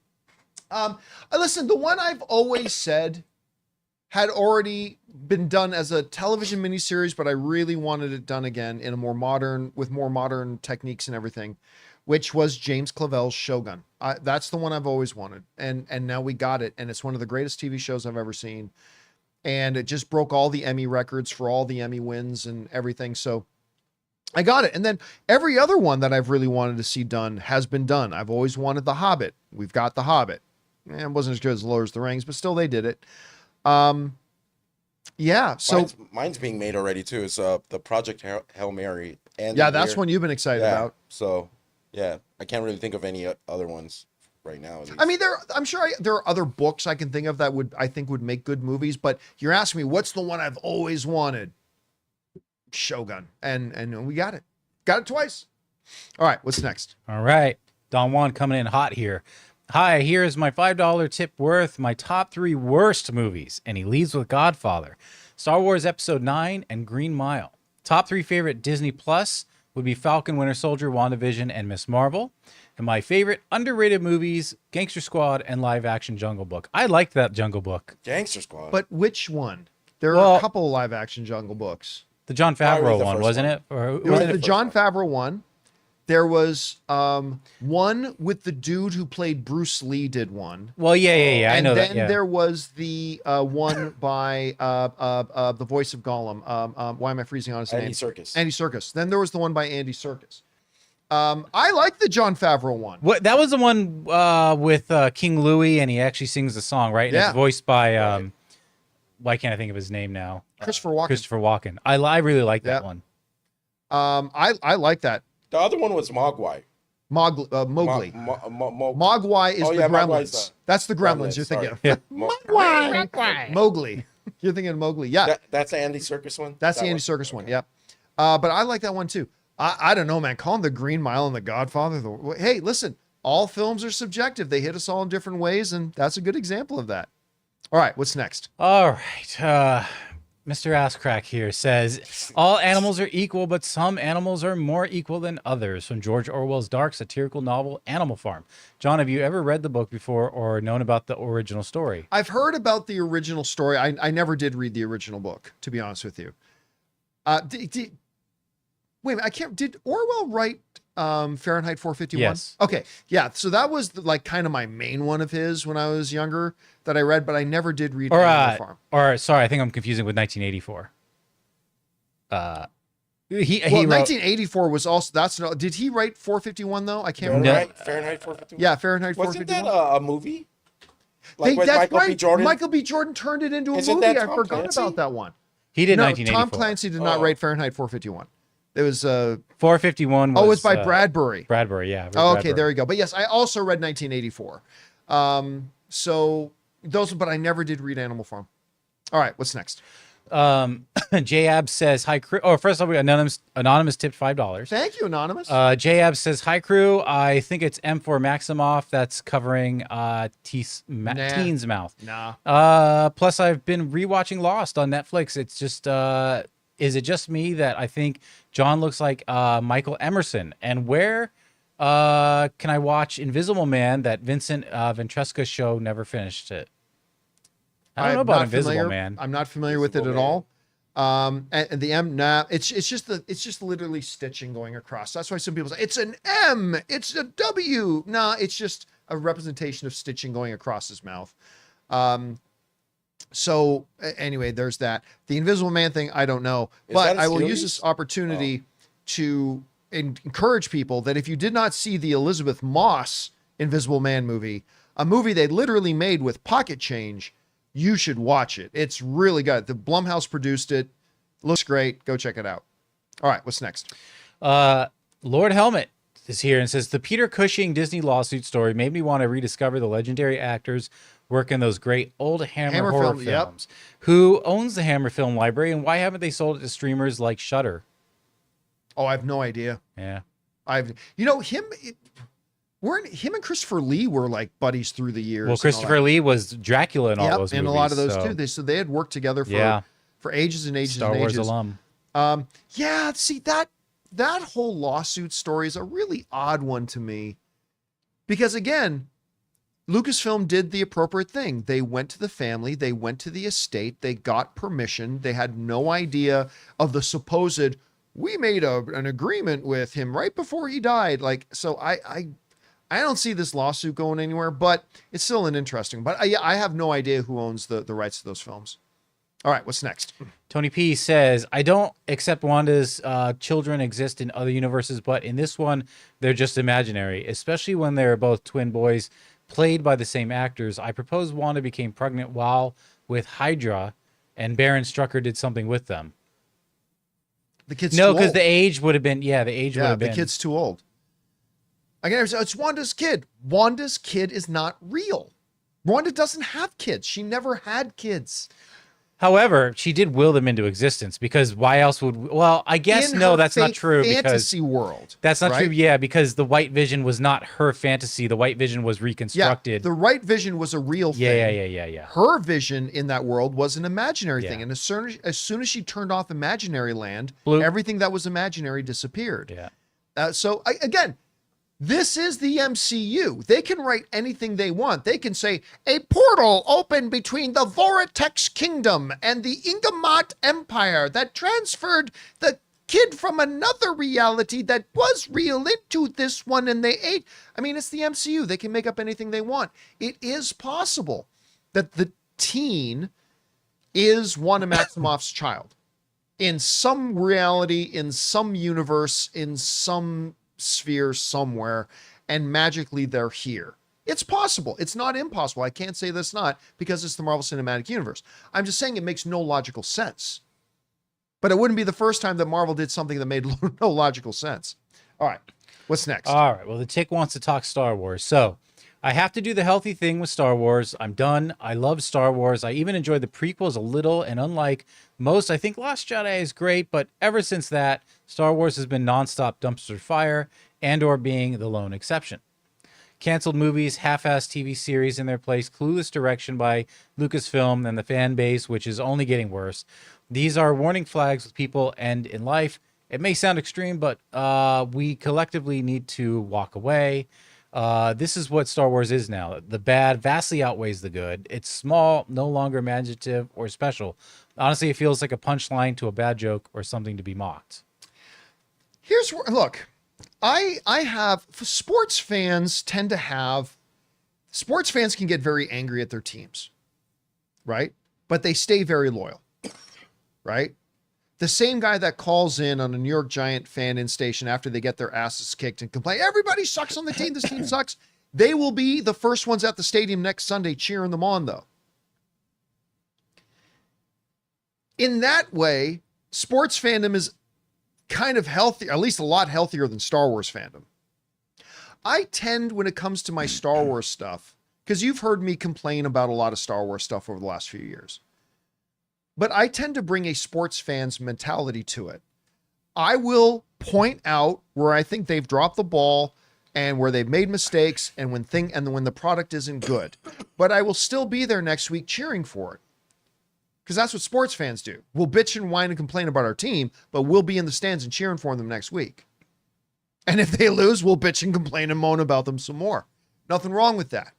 A: Listen, the one I've always said had already been done as a television miniseries, but I really wanted it done again in a more modern, with more modern techniques and everything, which was James Clavell's Shogun. That's the one I've always wanted. And now we got it. And it's one of the greatest TV shows I've ever seen. And it just broke all the Emmy records for all the Emmy wins and everything. So I got it. And then every other one that I've really wanted to see done has been done. I've always wanted The Hobbit. We've got The Hobbit. It wasn't as good as Lord of the Rings, but still they did it. Yeah. So
B: mine's being made already too. It's the Project Hail Mary. And
A: yeah, that's one you've been excited about.
B: So yeah, I can't really think of any other ones right now.
A: I mean, I'm sure there are other books I can think of that I think would make good movies, but you're asking me, what's the one I've always wanted? Shogun. And we got it. Got it twice. All right. What's next?
C: All right. Don Juan coming in hot here. "Hi, here's my $5 tip worth my top 3 worst movies." And he leads with Godfather, Star Wars Episode 9, and Green Mile. Top 3 favorite Disney Plus would be Falcon, Winter Soldier, WandaVision, and Miss Marvel. And my favorite underrated movies, Gangster Squad and live action Jungle Book. I liked that Jungle Book.
B: Gangster Squad.
A: But which one? There are a couple of live action Jungle Books.
C: The John Favreau one, wasn't it? Or
A: it was the John Favreau one. There was one with the dude who played Bruce Lee did one.
C: Well, yeah. I know that.
A: And then there was the one by the voice of Gollum. Why am I freezing on his name?
B: Andy Serkis.
A: Andy Serkis. Then there was the one by Andy Serkis. I like the John Favreau one.
C: What, that was the one with King Louis, and he actually sings the song, right? And
A: Yeah.
C: it's voiced by why can't I think of his name now?
A: Christopher Walken.
C: Christopher Walken. I really like that one.
A: I like that.
B: The other one was Mogwai.
A: Mowgli. Mogwai is the Gremlins. That's the Gremlins you're thinking of.
C: Yeah.
A: Mogwai. Mowgli. You're thinking of Mowgli. Yeah.
B: That's the Andy Serkis one?
A: That's the Andy Serkis one. Yeah. But I like that one too. I don't know, man. Call him the Green Mile and the Godfather. Hey, listen, all films are subjective. They hit us all in different ways, and that's a good example of that. All right, what's next?
C: All right. Mr. Asscrack here says, "All animals are equal, but some animals are more equal than others." From George Orwell's dark satirical novel, Animal Farm. John, have you ever read the book before or known about the original story?
A: I've heard about the original story. I never did read the original book, to be honest with you. Wait a minute, did Orwell write Fahrenheit 451?
C: Yes.
A: Okay, yeah. So that was kind of my main one of his when I was younger that I read, but I never did read Animal Farm.
C: Or sorry, I think I'm confusing with 1984. He wrote
A: 1984 was also did he write 451 though? I can't remember.
B: Fahrenheit 451.
A: Yeah, Fahrenheit 451.
B: Wasn't that a movie?
A: Hey,
B: with
A: that's
B: Michael
A: right.
B: B. Jordan?
A: Michael B. Jordan turned it into a
B: Isn't
A: movie.
B: that
A: I
B: Tom
A: forgot
B: Clancy?
A: about that one.
C: He did
A: No,
C: 1984.
A: Tom Clancy did not write Fahrenheit 451. It was
C: 451 was...
A: Oh, it was by Bradbury.
C: Bradbury, yeah.
A: Oh, okay, there you go. But yes, I also read 1984. So those, but I never did read Animal Farm. All right, what's next?
C: Jab says, "Hi, crew." Oh, first of all, anonymous tipped $5.
A: Thank you, Anonymous.
C: Jab says, "Hi, crew. I think it's M4 Maximoff that's covering Teen's Mouth.
A: Nah.
C: Plus, I've been rewatching Lost on Netflix. It's just, is it just me that I think John looks like Michael Emerson? And where can I watch Invisible Man? That Vincent Ventresca show never finished it." I don't know about Invisible Man.
A: I'm not familiar with it at all. And the M, it's just literally stitching going across. That's why some people say it's an M, it's a W. Nah, it's just a representation of stitching going across his mouth. So anyway, there's that. The Invisible Man thing, I don't know, but I will use this opportunity to encourage people that if you did not see the Elizabeth Moss Invisible Man movie, a movie they literally made with pocket change, you should watch it. It's really good. The Blumhouse produced it. Looks great. Go check it out. All right, what's next?
C: Lord Helmet is here and says, "The Peter Cushing Disney lawsuit story made me want to rediscover the legendary actors working those great old Hammer horror
A: film, yep.
C: films. Who owns the Hammer film library, and why haven't they sold it to streamers like Shudder?
A: Oh, I have no idea.
C: Yeah.
A: Him and Christopher Lee were like buddies through the years.
C: Well, Christopher Lee was Dracula in all those movies.
A: And a lot of those too. So they had worked together for ages and ages
C: Star
A: and
C: Wars
A: ages.
C: alum.
A: Yeah, see that whole lawsuit story is a really odd one to me. Because again, Lucasfilm did the appropriate thing. They went to the family, they went to the estate, they got permission. They had no idea of the supposed, we made an agreement with him right before he died. Like, so I don't see this lawsuit going anywhere, but it's still an interesting. But I have no idea who owns the rights to those films. All right, what's next?
C: Tony P says, I don't accept Wanda's children exist in other universes, but in this one, they're just imaginary, especially when they're both twin boys played by the same actors. I propose Wanda became pregnant while with Hydra, and Baron Strucker did something with them.
A: The kid's
C: no,
A: too
C: because
A: old.
C: the age would have been, the age would have been.
A: The kid's too old. Again, it's Wanda's kid. Wanda's kid is not real. Wanda doesn't have kids. She never had kids.
C: However, she did will them into existence because why else would? Well, I guess no, that's not true.
A: Fantasy world.
C: That's not true. Yeah, because the White Vision was not her fantasy. The White Vision was reconstructed.
A: Yeah, the White Vision was a real thing.
C: Yeah.
A: Her vision in that world was an imaginary thing, and as soon as she turned off Imaginary Land, everything that was imaginary disappeared.
C: Yeah.
A: So again. This is the MCU. They can write anything they want. They can say, a portal opened between the Vortex Kingdom and the Ingamat Empire that transferred the kid from another reality that was real into this one, and they ate. I mean, it's the MCU. They can make up anything they want. It is possible that the teen is Wanda Maximoff's child. In some reality, in some universe, in some sphere somewhere, and magically they're here. It's possible. It's not impossible. I can't say that's not because it's the Marvel Cinematic Universe. I'm just saying it makes no logical sense. But it wouldn't be the first time that Marvel did something that made no logical sense. All right. What's next?
C: All right. Well, the Tick wants to talk Star Wars. So I have to do the healthy thing with Star Wars. I'm done. I love Star Wars. I even enjoyed the prequels a little, and unlike most, I think Last Jedi is great, but ever since that, Star Wars has been nonstop dumpster fire, and/or being the lone exception. Canceled movies, half-assed TV series in their place, clueless direction by Lucasfilm and the fan base, which is only getting worse. These are warning flags with people and in life. It may sound extreme, but we collectively need to walk away. This is what Star Wars is now. The bad vastly outweighs the good. It's small, no longer imaginative or special. Honestly, it feels like a punchline to a bad joke or something to be mocked.
A: Here's where, look, I have, sports fans tend to have, sports fans can get very angry at their teams, right? But they stay very loyal, right? The same guy that calls in on a New York Giant fan-in station after they get their asses kicked and complain, everybody sucks on the team, this team sucks. They will be the first ones at the stadium next Sunday cheering them on, though. In that way, sports fandom is kind of healthy, at least a lot healthier than Star Wars fandom. I tend, when it comes to my Star Wars stuff, because you've heard me complain about a lot of Star Wars stuff over the last few years, but I tend to bring a sports fan's mentality to it. I will point out where I think they've dropped the ball and where they've made mistakes and when the product isn't good. But I will still be there next week cheering for it. Because that's what sports fans do. We'll bitch and whine and complain about our team, but we'll be in the stands and cheering for them next week. And if they lose, we'll bitch and complain and moan about them some more. Nothing wrong with that.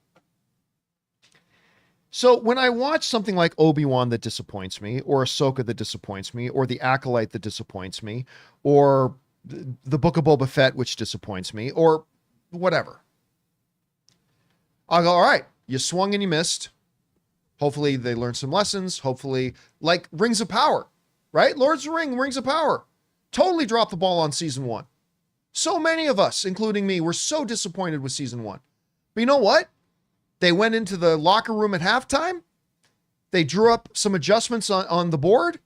A: So when I watch something like Obi-Wan that disappoints me, or Ahsoka that disappoints me, or The Acolyte that disappoints me, or the Book of Boba Fett, which disappoints me, or whatever, I'll go, all right, you swung and you missed. Hopefully they learn some lessons. Hopefully, like Rings of Power, right? Lords of the Rings of Power. Totally dropped the ball on season 1. So many of us, including me, were so disappointed with season 1. But you know what? They went into the locker room at halftime. They drew up some adjustments on the board,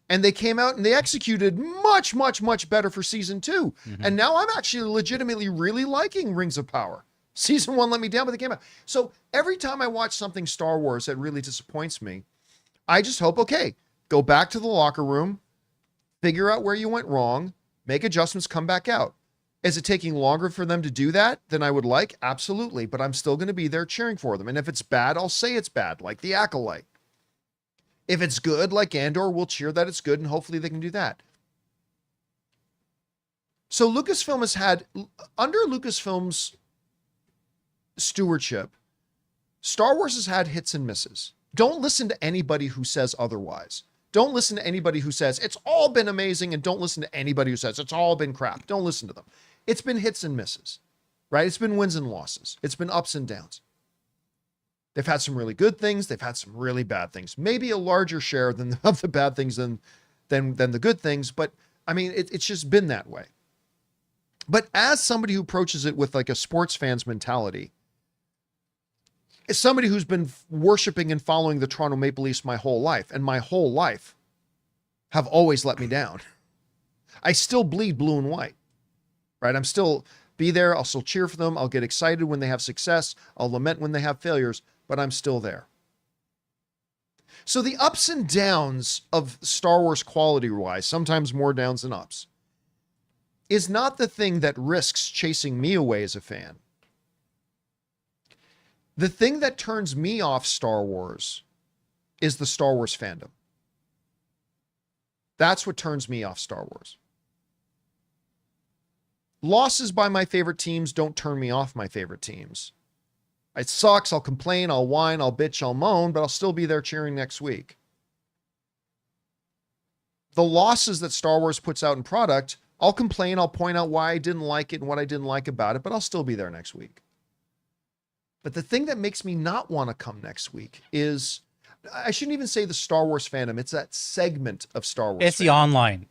A: and they came out and they executed much, much, much better for season 2. Mm-hmm. And now I'm actually legitimately really liking Rings of Power. Season 1 let me down, but they came out. So every time I watch something Star Wars that really disappoints me, I just hope, okay, go back to the locker room, figure out where you went wrong, make adjustments, come back out. Is it taking longer for them to do that than I would like? Absolutely. But I'm still going to be there cheering for them. And if it's bad, I'll say it's bad, like the Acolyte. If it's good, like Andor, we'll cheer that it's good, and hopefully they can do that. So Lucasfilm has had, under Lucasfilm's stewardship, Star Wars has had hits and misses. Don't listen to anybody who says otherwise. Don't listen to anybody who says it's all been amazing, and don't listen to anybody who says it's all been crap. Don't listen to them. It's been hits and misses, right? It's been wins and losses. It's been ups and downs. They've had some really good things. They've had some really bad things. Maybe a larger share of the bad things than the good things. But I mean, it's just been that way. But as somebody who approaches it with like a sports fan's mentality, as somebody who's been worshiping and following the Toronto Maple Leafs my whole life, and my whole life have always let me down. I still bleed blue and white, right? I'm still be there. I'll still cheer for them. I'll get excited when they have success. I'll lament when they have failures, but I'm still there. So the ups and downs of Star Wars quality-wise, sometimes more downs than ups, is not the thing that risks chasing me away as a fan. The thing that turns me off Star Wars is the Star Wars fandom. That's what turns me off Star Wars. Losses by my favorite teams don't turn me off my favorite teams. It sucks. I'll complain. I'll whine. I'll bitch. I'll moan, but I'll still be there cheering next week. The losses that Star Wars puts out in product, I'll complain. I'll point out why I didn't like it and what I didn't like about it, but I'll still be there next week. But the thing that makes me not want to come next week is, I shouldn't even say the Star Wars fandom. It's that segment of Star Wars.
C: It's the online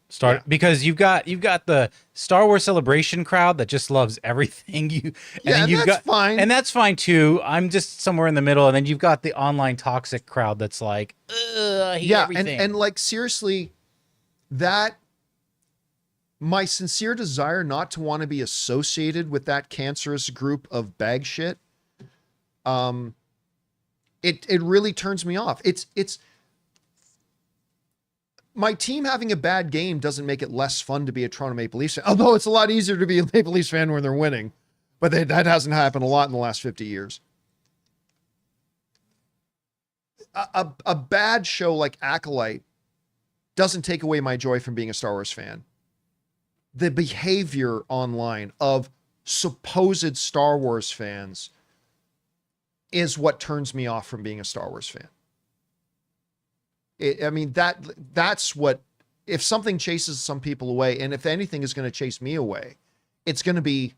C: because you've got the Star Wars Celebration crowd that just loves everything.
A: That's fine,
C: and that's fine too. I'm just somewhere in the middle, and then you've got the online toxic crowd that's like, I hate everything.
A: and like seriously, that my sincere desire not to want to be associated with that cancerous group of bag shit. It really turns me off. It's my team having a bad game doesn't make it less fun to be a Toronto Maple Leafs fan. Although it's a lot easier to be a Maple Leafs fan when they're winning, but that hasn't happened a lot in the last 50 years. A bad show like Acolyte doesn't take away my joy from being a Star Wars fan. The behavior online of supposed Star Wars fans is what turns me off from being a Star Wars fan. That's what, if something chases some people away, and if anything is going to chase me away, it's going to be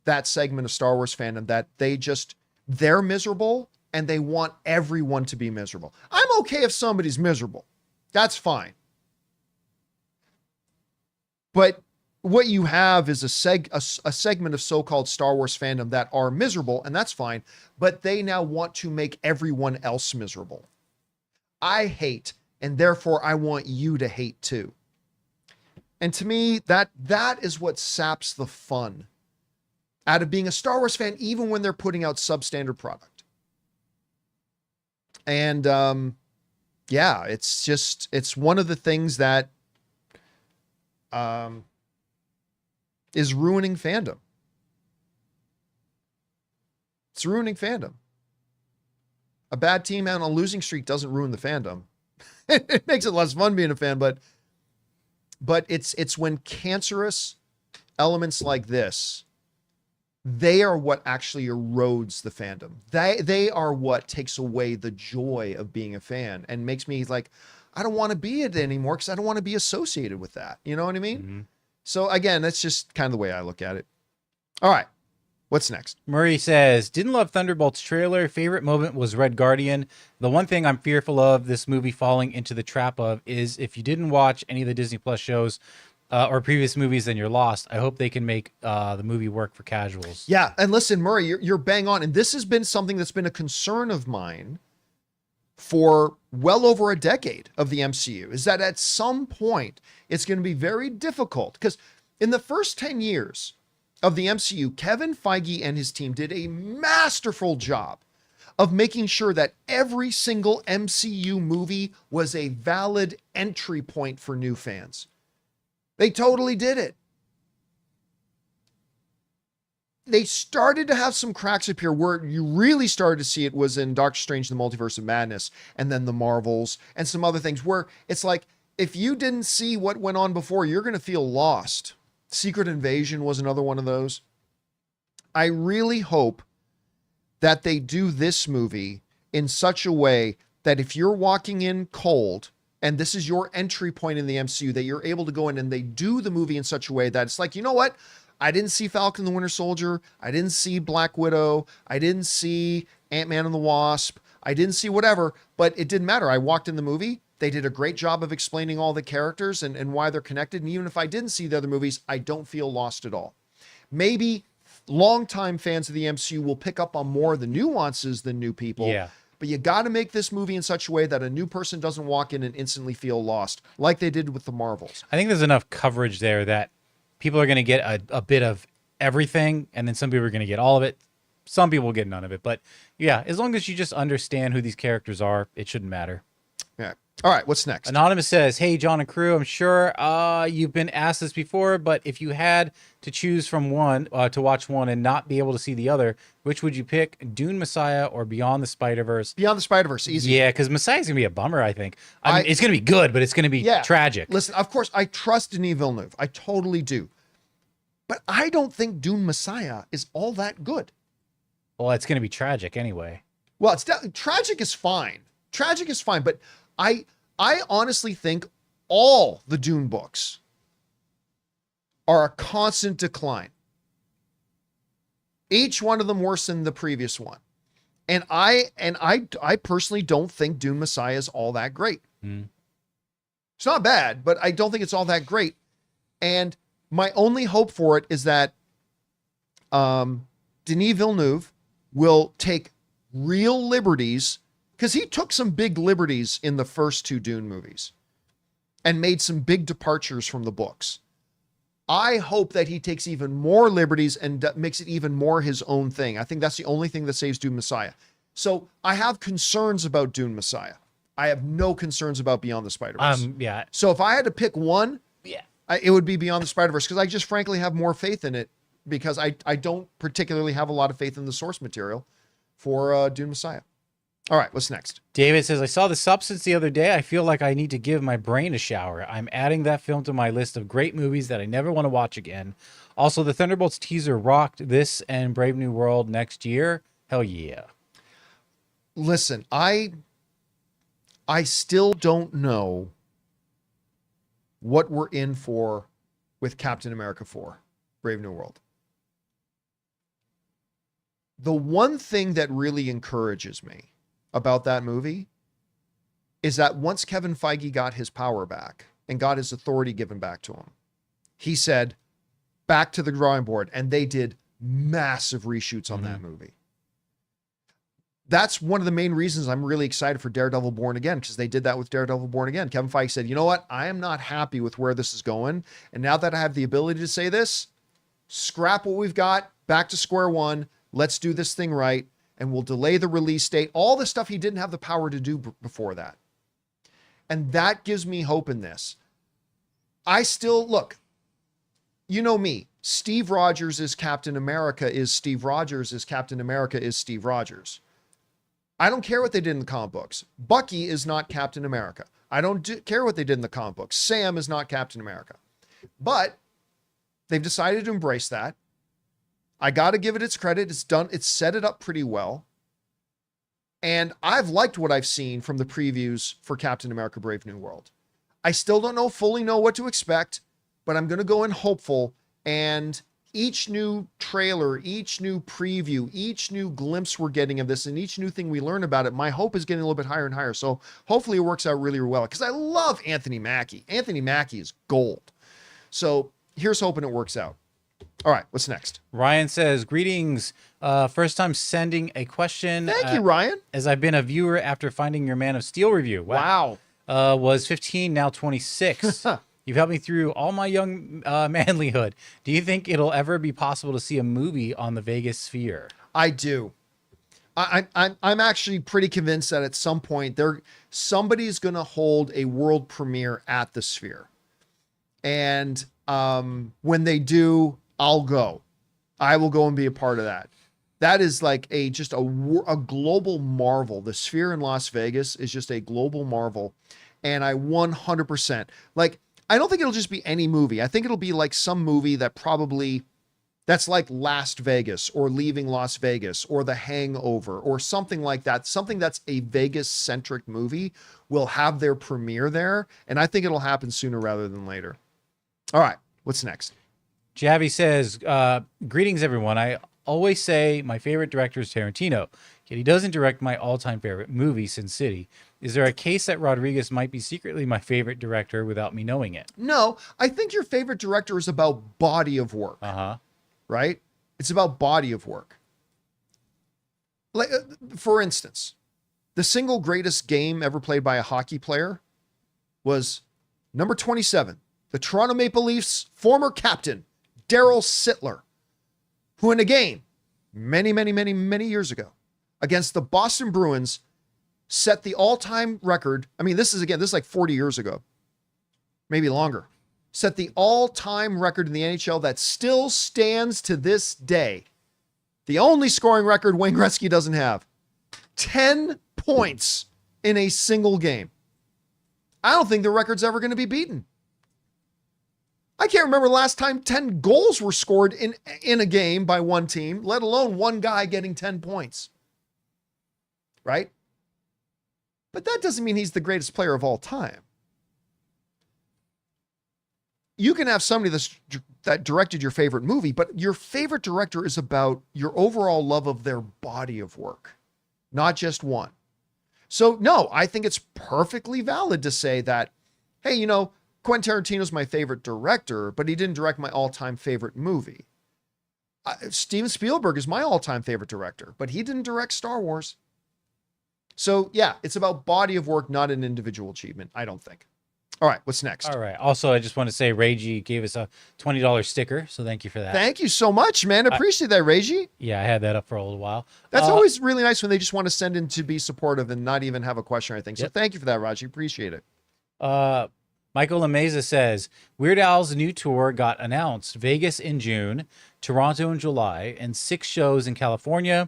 A: that segment of Star Wars fandom that they're miserable and they want everyone to be miserable. I'm okay if somebody's miserable. That's fine. But what you have is a segment of so-called Star Wars fandom that are miserable, and that's fine, but they now want to make everyone else miserable. I hate, and therefore I want you to hate too. And to me, that is what saps the fun out of being a Star Wars fan, even when they're putting out substandard product. And it's one of the things that is ruining fandom. It's ruining fandom. A bad team out on a losing streak doesn't ruin the fandom. It makes it less fun being a fan, but it's when cancerous elements like this, they are what actually erodes the fandom. They are what takes away the joy of being a fan and makes me like, I don't want to be it anymore because I don't want to be associated with that. You know what I mean? Mm-hmm. So again, that's just kind of the way I look at it. All right. What's next?
C: Murray says, didn't love Thunderbolts trailer. Favorite moment was Red Guardian. The one thing I'm fearful of this movie falling into the trap of is if you didn't watch any of the Disney Plus shows or previous movies, then you're lost. I hope they can make the movie work for casuals.
A: Yeah. And listen, Murray, you're bang on. And this has been something that's been a concern of mine for well over a decade of the MCU, is that at some point it's going to be very difficult, because in the first 10 years of the MCU, Kevin Feige and his team did a masterful job of making sure that every single MCU movie was a valid entry point for new fans. They totally did it. They started to have some cracks appear. Where you really started to see it was in Doctor Strange, the Multiverse of Madness, and then the Marvels and some other things where it's like, if you didn't see what went on before, you're going to feel lost. Secret Invasion was another one of those. I really hope that they do this movie in such a way that if you're walking in cold and this is your entry point in the MCU, that you're able to go in and they do the movie in such a way that it's like, you know what? I didn't see Falcon the Winter Soldier. I didn't see Black Widow. I didn't see Ant-Man and the Wasp. I didn't see whatever, but it didn't matter. I walked in the movie. They did a great job of explaining all the characters and why they're connected. And even if I didn't see the other movies, I don't feel lost at all. Maybe longtime fans of the MCU will pick up on more of the nuances than new people.
C: Yeah.
A: But you got to make this movie in such a way that a new person doesn't walk in and instantly feel lost, like they did with the Marvels.
C: I think there's enough coverage there that people are going to get a bit of everything, and then some people are going to get all of it. Some people will get none of it. But yeah, as long as you just understand who these characters are, it shouldn't matter.
A: Yeah. All right, what's next?
C: Anonymous says, hey, John and crew, I'm sure you've been asked this before, but if you had to choose from one, to watch one and not be able to see the other, which would you pick, Dune Messiah or Beyond the Spider-Verse?
A: Beyond the Spider-Verse, easy.
C: Yeah, because Messiah's going to be a bummer, I think. I mean, it's going to be good, but it's going to be tragic.
A: Listen, of course, I trust Denis Villeneuve. I totally do. But I don't think Dune Messiah is all that good.
C: Well, it's going to be tragic anyway.
A: Well, tragic is fine. Tragic is fine, but I honestly think all the Dune books are a constant decline. Each one of them worse than the previous one. And I personally don't think Dune Messiah is all that great. It's not bad, but I don't think it's all that great. And my only hope for it is that Denis Villeneuve will take real liberties, because he took some big liberties in the first two Dune movies and made some big departures from the books. I hope that he takes even more liberties and makes it even more his own thing. I think that's the only thing that saves Dune Messiah. So I have concerns about Dune Messiah. I have no concerns about Beyond the Spider-Verse.
C: Yeah.
A: So if I had to pick one,
C: Yeah.
A: it would be Beyond the Spider-Verse, because I just frankly have more faith in it, because I don't particularly have a lot of faith in the source material for Dune Messiah. All right, what's next?
C: David says, I saw The Substance the other day. I feel like I need to give my brain a shower. I'm adding that film to my list of great movies that I never want to watch again. Also, the Thunderbolts teaser rocked this and Brave New World next year. Hell yeah.
A: Listen, I still don't know what we're in for with Captain America 4, Brave New World. The one thing that really encourages me about that movie is that once Kevin Feige got his power back and got his authority given back to him, he said, back to the drawing board, and they did massive reshoots on that movie. That's one of the main reasons I'm really excited for Daredevil Born Again, because they did that with Daredevil Born Again. Kevin Feige said, you know what? I am not happy with where this is going. And now that I have the ability to say this, scrap what we've got, back to square one. Let's do this thing right. And we'll delay the release date. All the stuff he didn't have the power to do before that. And that gives me hope in this. I still, look, you know me. Steve Rogers is Captain America is Steve Rogers is Captain America is Steve Rogers. I don't care what they did in the comic books. Bucky is not Captain America. I don't care what they did in the comic books. Sam is not Captain America. But they've decided to embrace that. I got to give it its credit. It's done. It's set it up pretty well. And I've liked what I've seen from the previews for Captain America Brave New World. I still don't fully know what to expect, but I'm going to go in hopeful. And each new trailer, each new preview, each new glimpse we're getting of this, and each new thing we learn about it, my hope is getting a little bit higher and higher. So hopefully it works out really, really well, because I love Anthony Mackie. Anthony Mackie is gold. So here's hoping it works out. All right, what's next?
C: Ryan says, greetings. First time sending a question.
A: Thank you, Ryan.
C: As I've been a viewer after finding your Man of Steel review.
A: Wow.
C: Was 15, now 26. You've helped me through all my young manlyhood. Do you think it'll ever be possible to see a movie on the Vegas Sphere?
A: I do. I'm actually pretty convinced that at some point somebody's going to hold a world premiere at the Sphere, and when they do, I'll go. I will go and be a part of that. That is like a global marvel. The Sphere in Las Vegas is just a global marvel, and I 100% like. I don't think it'll just be any movie. I think it'll be like some movie that's like Last Vegas or Leaving Las Vegas or The Hangover or something like that. Something that's a Vegas-centric movie will have their premiere there, and I think it'll happen sooner rather than later. All right, what's next?
C: Javi says, greetings, everyone. I always say my favorite director is Tarantino, yet he doesn't direct my all-time favorite movie, Sin City. Is there a case that Rodriguez might be secretly my favorite director without me knowing it?
A: No, I think your favorite director is about body of work.
C: Uh-huh.
A: Right? It's about body of work. Like, for instance, the single greatest game ever played by a hockey player was number 27, the Toronto Maple Leafs former captain, Darryl Sittler, who in a game many, many, many, many years ago against the Boston Bruins set the all-time record. I mean, this is like 40 years ago, maybe longer. Set the all-time record in the NHL that still stands to this day. The only scoring record Wayne Gretzky doesn't have. 10 points in a single game. I don't think the record's ever going to be beaten. I can't remember the last time 10 goals were scored in a game by one team, let alone one guy getting 10 points. Right? But that doesn't mean he's the greatest player of all time. You can have somebody that directed your favorite movie, but your favorite director is about your overall love of their body of work, not just one. So no, I think it's perfectly valid to say that, hey, Quentin Tarantino's my favorite director, but he didn't direct my all-time favorite movie. Steven Spielberg is my all-time favorite director, but he didn't direct Star Wars. So yeah, it's about body of work, not an individual achievement, I don't think. All right, what's next?
C: All right. Also, I just want to say Reiji gave us a $20 sticker, so thank you for that.
A: Thank you so much, man. Appreciate that, Reiji.
C: Yeah, I had that up for a little while.
A: That's always really nice when they just want to send in to be supportive and not even have a question or anything. So thank you for that, Raji. Appreciate it.
C: Michael Lameza says, Weird Al's new tour got announced. Vegas in June, Toronto in July, and 6 shows in California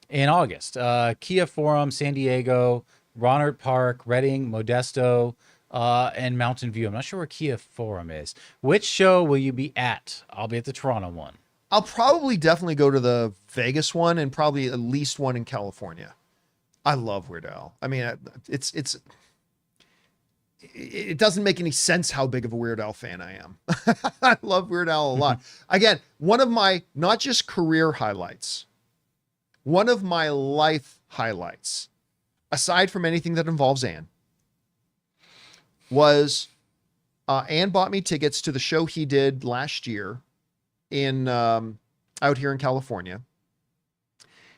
C: in August. Kia Forum, San Diego, Rohnert Park, Reading, Modesto, and Mountain View. I'm not sure where Kia Forum is. Which show will you be at? I'll be at the Toronto one.
A: I'll probably definitely go to the Vegas one and probably at least one in California. I love Weird Al. I mean, it doesn't make any sense how big of a Weird Al fan I am. I love Weird Al a lot. Again, one of my, not just career highlights, one of my life highlights, aside from anything that involves Ann, was Ann bought me tickets to the show he did last year in out here in California.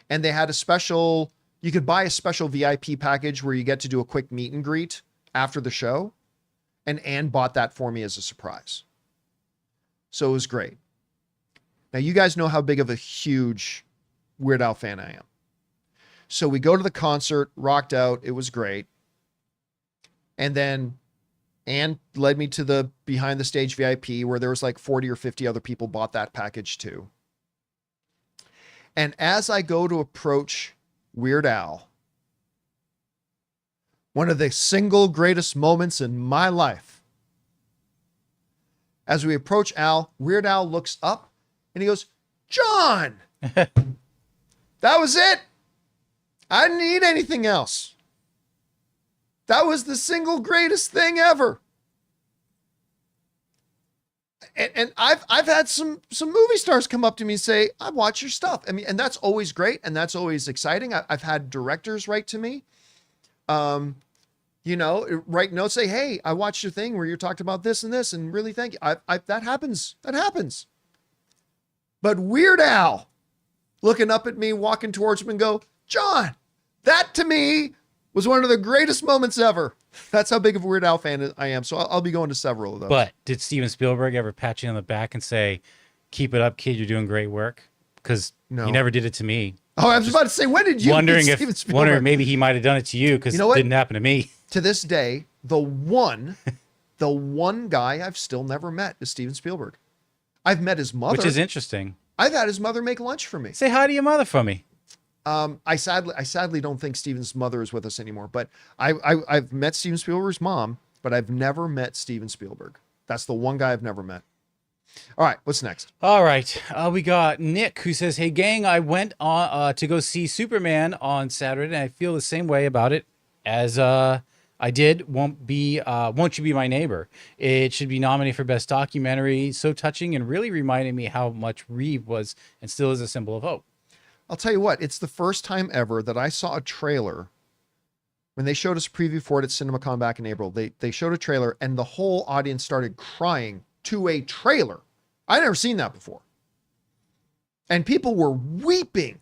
A: And they had a special, you could buy a special VIP package where you get to do a quick meet and greet after the show. And Ann bought that for me as a surprise. So it was great. Now you guys know how big of a huge Weird Al fan I am. So we go to the concert, rocked out. It was great. And then Ann led me to the behind the stage VIP where there was like 40 or 50 other people bought that package too. And as I go to approach Weird Al, one of the single greatest moments in my life, as we approach Al, Weird Al looks up and he goes, "John!" That was it. I didn't need anything else. That was the single greatest thing ever. And I've had some movie stars come up to me and say, "I watch your stuff." I mean, and that's always great and that's always exciting. I've had directors write to me, write notes, say, "Hey, I watched your thing where you talked about this and this, and really thank you." That happens. That happens. But Weird Al looking up at me, walking towards me and go, "John," that to me was one of the greatest moments ever. That's how big of a Weird Al fan I am. So I'll be going to several of those.
C: But did Steven Spielberg ever pat you on the back and say, "Keep it up, kid, you're doing great work"? Because
A: No.
C: he never did it to me.
A: Oh, I was about to say, when did you
C: Wondering
A: meet
C: if
A: Steven Spielberg?
C: wondering maybe he might have done it to you, because
A: You know
C: it
A: what?
C: didn't happen to me.
A: To this day, the one guy I've still never met is Steven Spielberg. I've met his mother.
C: Which is interesting.
A: I've had his mother make lunch for me.
C: Say hi to your mother for me.
A: I sadly don't think Steven's mother is with us anymore, but I've met Steven Spielberg's mom, but I've never met Steven Spielberg. That's the one guy I've never met. All right, what's next?
C: All right. We got Nick, who says, "Hey, gang, I went on to go see Superman on Saturday, and I feel the same way about it as I did. Won't You Be My Neighbor? It should be nominated for Best Documentary. So touching and really reminded me how much Reeve was and still is a symbol of hope."
A: I'll tell you what, it's the first time ever that I saw a trailer. When they showed us a preview for it at CinemaCon back in April, they showed a trailer and the whole audience started crying to a trailer. I'd never seen that before. And people were weeping,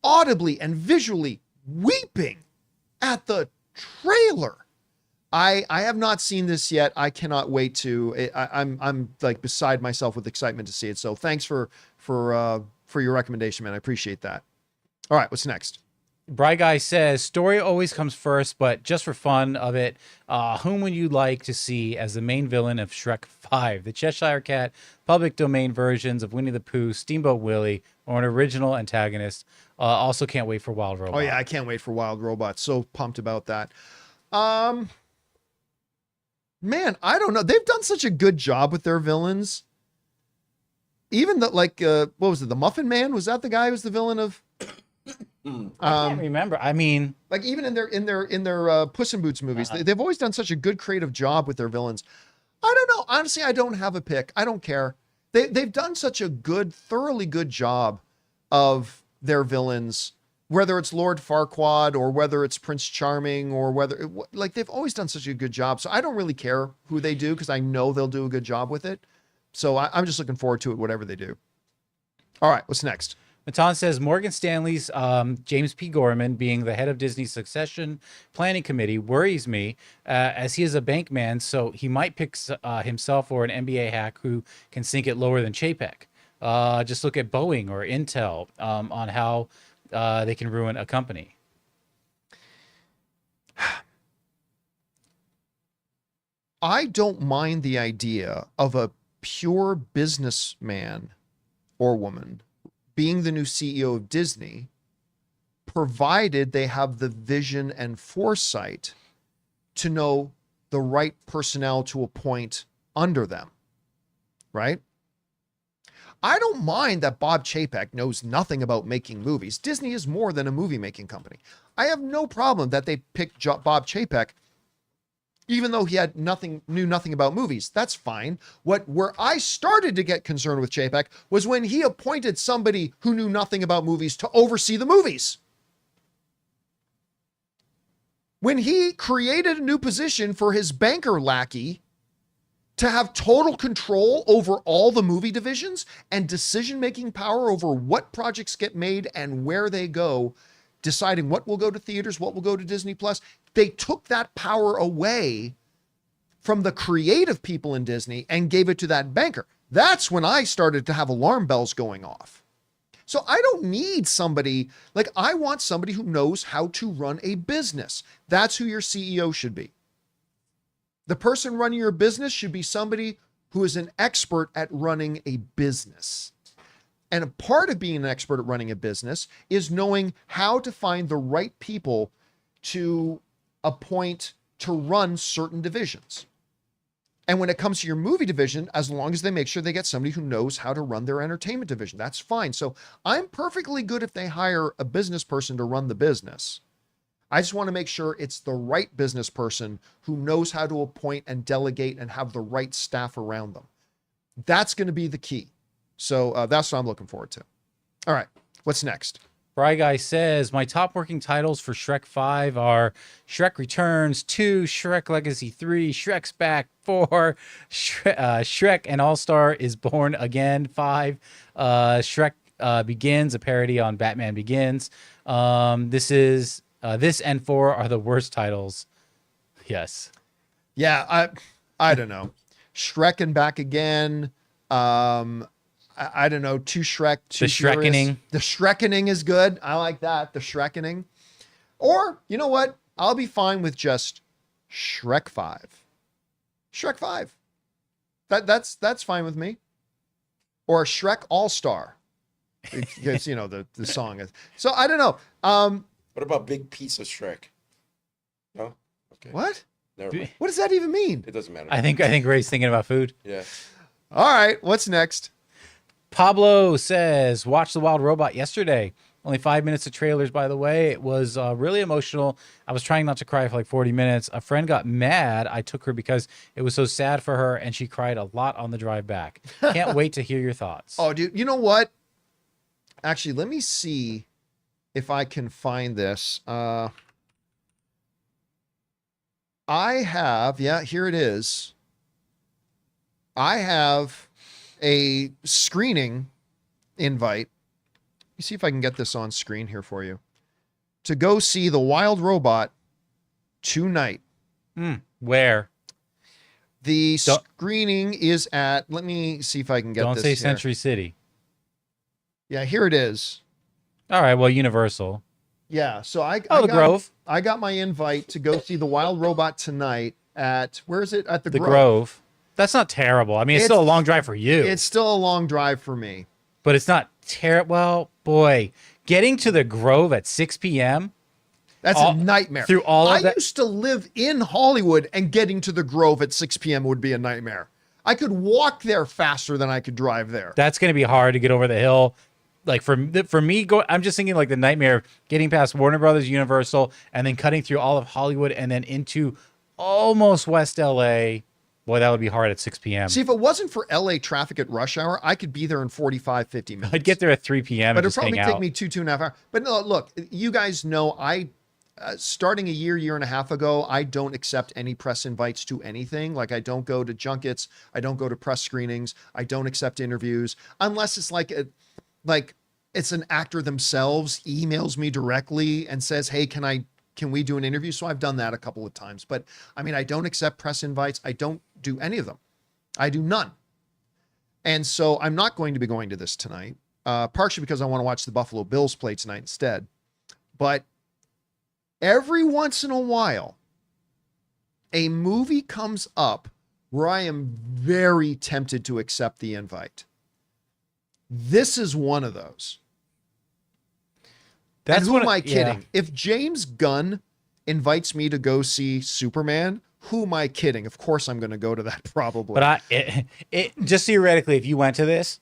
A: audibly and visually weeping at the trailer. I have not seen this yet. I cannot wait to. I'm like beside myself with excitement to see it. So thanks for your recommendation, man. I appreciate that. All right, what's next?
C: Bry Guy says, "Story always comes first, but just for fun of it, whom would you like to see as the main villain of Shrek 5? The Cheshire Cat, public domain versions of Winnie the Pooh, Steamboat Willie, or an original antagonist? Also can't wait for Wild Robot."
A: Oh yeah, I can't wait for Wild Robot. So pumped about that. Man, I don't know. They've done such a good job with their villains. Even the what was it? The Muffin Man? Was that the guy who was the villain of?
C: I can't remember. I mean,
A: like even in their Puss in Boots movies, they've always done such a good creative job with their villains. I don't know. Honestly, I don't have a pick. I don't care. They've done such a thoroughly good job of their villains, whether it's Lord Farquaad or whether it's Prince Charming or whether they've always done such a good job. So I don't really care who they do because I know they'll do a good job with it. So I'm just looking forward to it, whatever they do. All right, what's next?
C: Matan says Morgan Stanley's James P. Gorman being the head of Disney's succession planning committee worries me, as he is a bank man, so he might pick himself or an MBA hack who can sink it lower than Chapek. Just look at Boeing or Intel on how they can ruin a company.
A: I don't mind the idea of a pure businessman or woman being the new CEO of Disney, provided they have the vision and foresight to know the right personnel to appoint under them, right? I don't mind that Bob Chapek knows nothing about making movies. Disney is more than a movie-making company. I have no problem that they picked Bob Chapek, even though he knew nothing about movies. That's fine. Where I started to get concerned with Chapek was when he appointed somebody who knew nothing about movies to oversee the movies. When he created a new position for his banker lackey to have total control over all the movie divisions and decision-making power over what projects get made and where they go, deciding what will go to theaters, what will go to Disney Plus. They took that power away from the creative people in Disney and gave it to that banker. That's when I started to have alarm bells going off. So I don't need somebody, I want somebody who knows how to run a business. That's who your CEO should be. The person running your business should be somebody who is an expert at running a business. And a part of being an expert at running a business is knowing how to find the right people to appoint to run certain divisions. And when it comes to your movie division, as long as they make sure they get somebody who knows how to run their entertainment division, that's fine. So I'm perfectly good if they hire a business person to run the business. I just want to make sure it's the right business person who knows how to appoint and delegate and have the right staff around them. That's going to be the key. So that's what I'm looking forward to. All right, what's next?
C: Bry Guy says, my top working titles for Shrek 5 are Shrek Returns 2, Shrek Legacy 3, Shrek's Back 4, Shrek and All-Star is Born Again 5, Shrek Begins, a parody on Batman Begins. This is This and 4 are the worst titles. Yes.
A: Yeah, I don't know. Shrek and Back Again. I don't know. Too Shrek, Too
C: The
A: Furious.
C: Shrekening.
A: The Shrekening is good. I like that. The Shrekening. Or, you know what? I'll be fine with just Shrek 5. Shrek 5. That's fine with me. Or Shrek All-Star. Because, you know, the song is. So, I don't know.
B: What about Big Piece of Shrek? No? Okay.
A: What?
B: Never mind.
A: What does that even mean?
B: It doesn't matter.
C: I think Ray's thinking about food.
B: Yeah.
A: All right. What's next?
C: Pablo says, watched The Wild Robot yesterday. Only 5 minutes of trailers, by the way. It was really emotional. I was trying not to cry for like 40 minutes. A friend got mad. I took her because it was so sad for her, and she cried a lot on the drive back. Can't wait to hear your thoughts.
A: Oh, dude, you know what? Actually, let me see if I can find this. I have, yeah, here it is. I have a screening invite. Let me see if I can get this on screen here for you. To go see The Wild Robot tonight.
C: Where?
A: The screening is at, let me see if I can get
C: Don't
A: this
C: say
A: here.
C: Century City.
A: Yeah, here it is.
C: All right, well, Universal.
A: Yeah, so
C: The Grove.
A: I got my invite to go see The Wild Robot tonight at, where is it? At the
C: Grove. That's not terrible. I mean, it's still a long drive for you.
A: It's still a long drive for me.
C: But it's not terrible. Well, boy, getting to the Grove at 6 p.m.
A: That's a nightmare.
C: Through all of
A: I
C: that.
A: used to live in Hollywood, and getting to the Grove at 6 p.m. would be a nightmare. I could walk there faster than I could drive there.
C: That's going to be hard to get over the hill. Like for me, I'm just thinking like the nightmare of getting past Warner Brothers, Universal, and then cutting through all of Hollywood and then into almost West LA. Boy, that would be hard at 6 p.m.
A: See, if it wasn't for LA traffic at rush hour, I could be there in 45, 50 minutes.
C: I'd get there at 3 p.m.
A: But
C: and
A: it'd
C: just
A: probably
C: hang
A: take
C: out.
A: me 2.5 hours. But no, look, you guys know starting a year and a half ago, I don't accept any press invites to anything. Like I don't go to junkets. I don't go to press screenings. I don't accept interviews unless it's like it's an actor themselves emails me directly and says, hey, can we do an interview? So I've done that a couple of times, but I mean, I don't accept press invites. I don't do any of them. I do none. And so I'm not going to be going to this tonight, partially because I want to watch the Buffalo Bills play tonight instead. But every once in a while, a movie comes up where I am very tempted to accept the invite. This is one of those. And who am I kidding?
C: Yeah.
A: If James Gunn invites me to go see Superman, who am I kidding? Of course I'm going to go to that probably.
C: But just theoretically, if you went to this,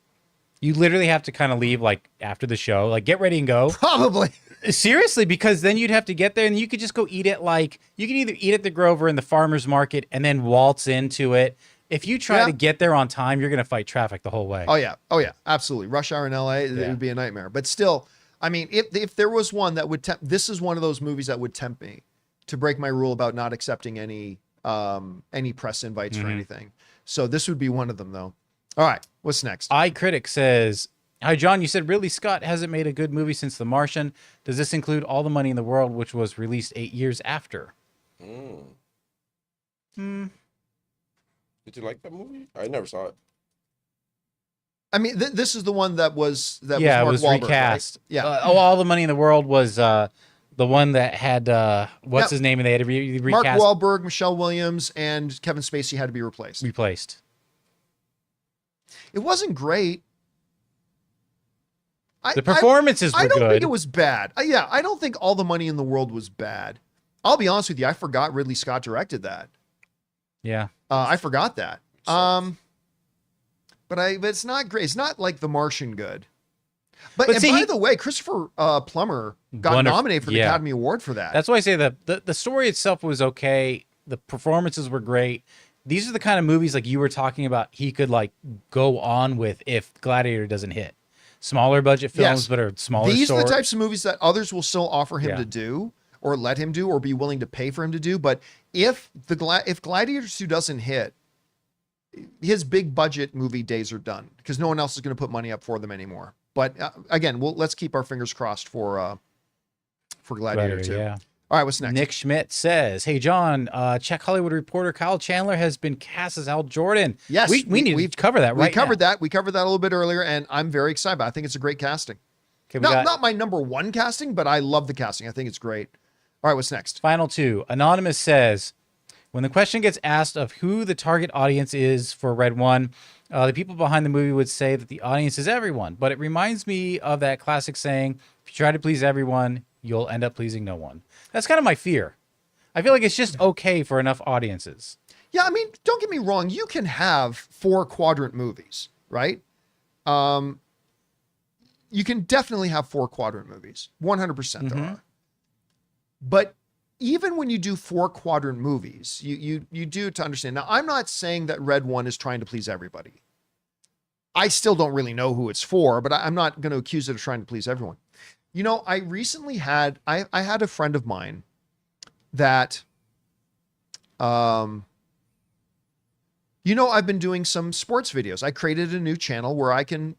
C: you literally have to kind of leave like after the show, like get ready and go.
A: Probably.
C: Seriously, because then you'd have to get there and you could just go eat it. Like you can either eat at the Grove or in the farmer's market and then waltz into it. If you try to get there on time, you're going to fight traffic the whole way.
A: Oh yeah. Absolutely. Rush hour in LA, it would be a nightmare. But still, I mean, if there was one that would tempt, this is one of those movies that would tempt me to break my rule about not accepting any press invites for anything. So this would be one of them though. All right. What's next?
C: iCritic says, hi, John, you said Ridley Scott hasn't made a good movie since The Martian. Does this include All the Money in the World, which was released 8 years after?
B: Did you like that movie? I never saw it.
A: I mean, this is the one that was
C: it
A: Mark
C: was
A: Wahlberg,
C: recast.
A: right? Yeah.
C: All the Money in the World was the one that had what's his name, and they had to recast.
A: Mark Wahlberg, Michelle Williams, and Kevin Spacey had to be replaced. It wasn't great.
C: The performances were
A: I don't
C: good.
A: think it was bad. I don't think All the Money in the World was bad. I'll be honest with you. I forgot Ridley Scott directed that.
C: Yeah.
A: I forgot that. But it's not great. It's not like The Martian good. But by the way, Christopher Plummer got nominated for the Academy Award for that.
C: That's why I say the story itself was okay. The performances were great. These are the kind of movies like you were talking about he could like go on with if Gladiator doesn't hit. Smaller budget films, but are smaller.
A: These are the types of movies that others will still offer him to do or let him do or be willing to pay for him to do. But if Gladiator 2 doesn't hit, his big budget movie days are done because no one else is going to put money up for them anymore. But again, let's keep our fingers crossed for Gladiator 2.
C: Yeah.
A: All right, what's next?
C: Nick Schmidt says, "Hey John, Czech Hollywood reporter Kyle Chandler has been cast as Al Jordan."
A: Yes,
C: we need to cover that right
A: We covered
C: now.
A: that. We covered that a little bit earlier, and I'm very excited. I think it's a great casting.
C: Okay, we got
A: Not my number one casting, but I love the casting. I think it's great. All right, what's next?
C: final two. Anonymous says, "When the question gets asked of who the target audience is for Red One, the people behind the movie would say that the audience is everyone. But it reminds me of that classic saying, if you try to please everyone, you'll end up pleasing no one." That's kind of my fear. I feel like it's just okay for enough audiences.
A: Yeah, I mean, don't get me wrong. You can have 4-quadrant movies, right? You can definitely have 4-quadrant movies. 100% there are. But even when you do 4-quadrant movies, you do to understand. Now, I'm not saying that Red One is trying to please everybody. I still don't really know who it's for, but I'm not going to accuse it of trying to please everyone. You know, I recently had a friend of mine that, I've been doing some sports videos. I created a new channel where I can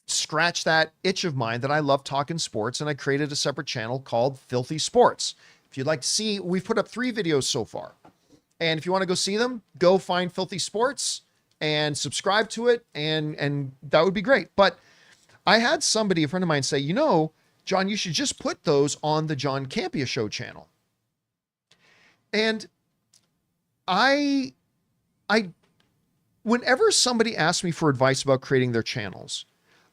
A: scratch that itch of mine that I love talking sports, and I created a separate channel called Filthy Sports. If you'd like to see, we've put up 3 videos so far. And if you want to go see them, go find Filthy Sports and subscribe to it, and that would be great. But I had somebody, a friend of mine, say, John, you should just put those on the John Campea Show channel. And I whenever somebody asks me for advice about creating their channels,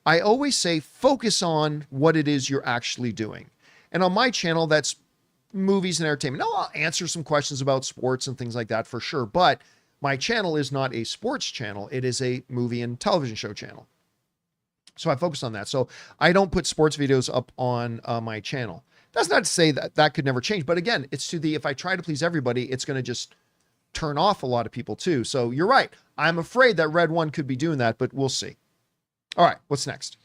A: I always say, focus on what it is you're actually doing. And on my channel, that's movies and entertainment. Now, I'll answer some questions about sports and things like that for sure, but my channel is not a sports channel. It is a movie and television show channel. So I focus on that. So I don't put sports videos up on my channel. That's not to say that that could never change. But again, it's if I try to please everybody, it's going to just turn off a lot of people too. So you're right. I'm afraid that Red One could be doing that, but we'll see. All right, what's next?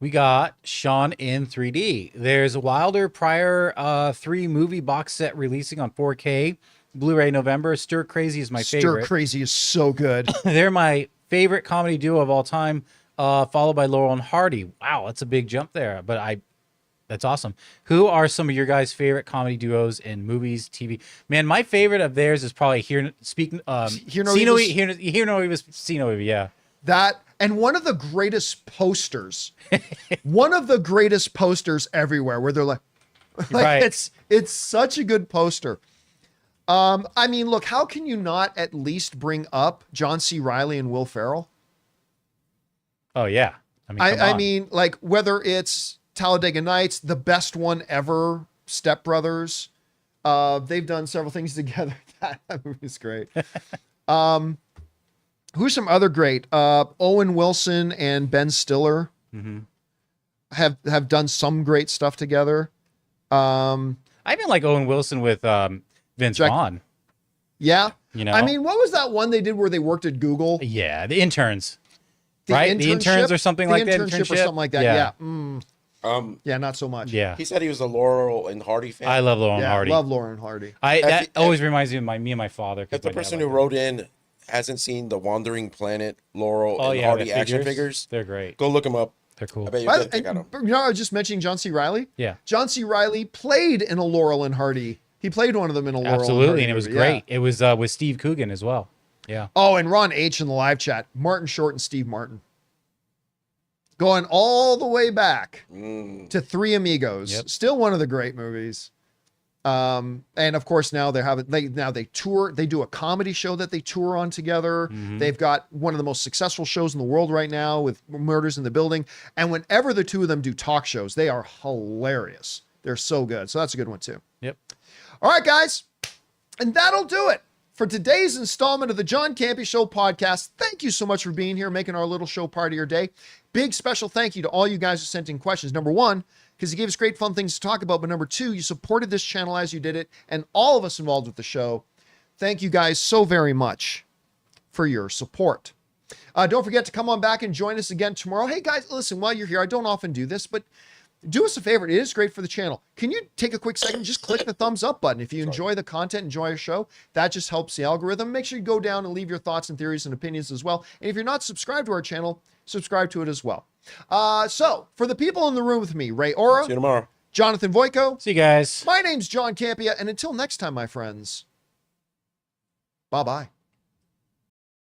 C: We got Sean in 3D. There's a Wilder Prior 3 movie box set releasing on 4K, Blu-ray November. Stir Crazy is my favorite.
A: Stir Crazy is so good.
C: They're my favorite comedy duo of all time, followed by Laurel and Hardy. Wow, that's a big jump there, but that's awesome. Who are some of your guys' favorite comedy duos in movies, TV? Man, my favorite of theirs is probably Hear No Evil, See No Evil, yeah.
A: That, and one of the greatest posters everywhere, where they're like
C: Right.
A: it's such a good poster. I mean, look, how can you not at least bring up John C. Reilly and Will Ferrell?
C: Oh yeah.
A: I mean, like, whether it's Talladega Nights, the best one ever, Step Brothers. They've done several things together. That movie is great. Who's some other great? Owen Wilson and Ben Stiller have done some great stuff together.
C: I even like Owen Wilson with Vince Vaughn.
A: Yeah.
C: I
A: mean, what was that one they did where they worked at Google?
C: Yeah, The Interns.
A: The
C: right? The Interns or something like that.
A: Internship or something like that. Yeah.
B: Yeah.
A: Not so much.
C: Yeah.
B: He said he was a Laurel and Hardy fan.
C: I love Laurel and Hardy.
A: I love Laurel and Hardy.
C: That always reminds me of me and my father.
B: If the person who wrote in hasn't seen the Wandering Planet Laurel and Hardy action figures,
C: they're great.
B: Go look them up.
C: They're cool.
B: I bet you'll check out them.
A: I was just mentioning John C. Reilly.
C: Yeah.
A: John C. Reilly played in a Laurel and Hardy. He played one of them in a Laurel and Hardy.
C: Absolutely, and it was
A: movie.
C: great. It was with Steve Coogan as well. Yeah.
A: Oh, and Ron H. in the live chat. Martin Short and Steve Martin. Going all the way back to Three Amigos.
C: Yep.
A: Still one of the great movies. And of course now they tour. They do a comedy show that they tour on together. They've got one of the most successful shows in the world right now with Murders in the Building. And whenever the two of them do talk shows, they are hilarious. They're so good. So that's a good one too.
C: Yep.
A: All right, guys. And that'll do it for today's installment of the John Campea Show podcast. Thank you so much for being here, making our little show part of your day. Big special thank you to all you guys who sent in questions. Number one, because you gave us great fun things to talk about. But number two, you supported this channel as you did it, and all of us involved with the show. Thank you guys so very much for your support. Don't forget to come on back and join us again tomorrow. Hey guys, listen, while you're here, I don't often do this, but do us a favor. It is great for the channel. Can you take a quick second? Just click the thumbs up button. If you enjoy the content, enjoy our show, that just helps the algorithm. Make sure you go down and leave your thoughts and theories and opinions as well. And if you're not subscribed to our channel, subscribe to it as well. So for the people in the room with me, Ray Ora,
B: See you tomorrow.
A: Jonathan Voico.
C: See you guys.
A: My name's John Campea, and until next time, my friends, bye-bye.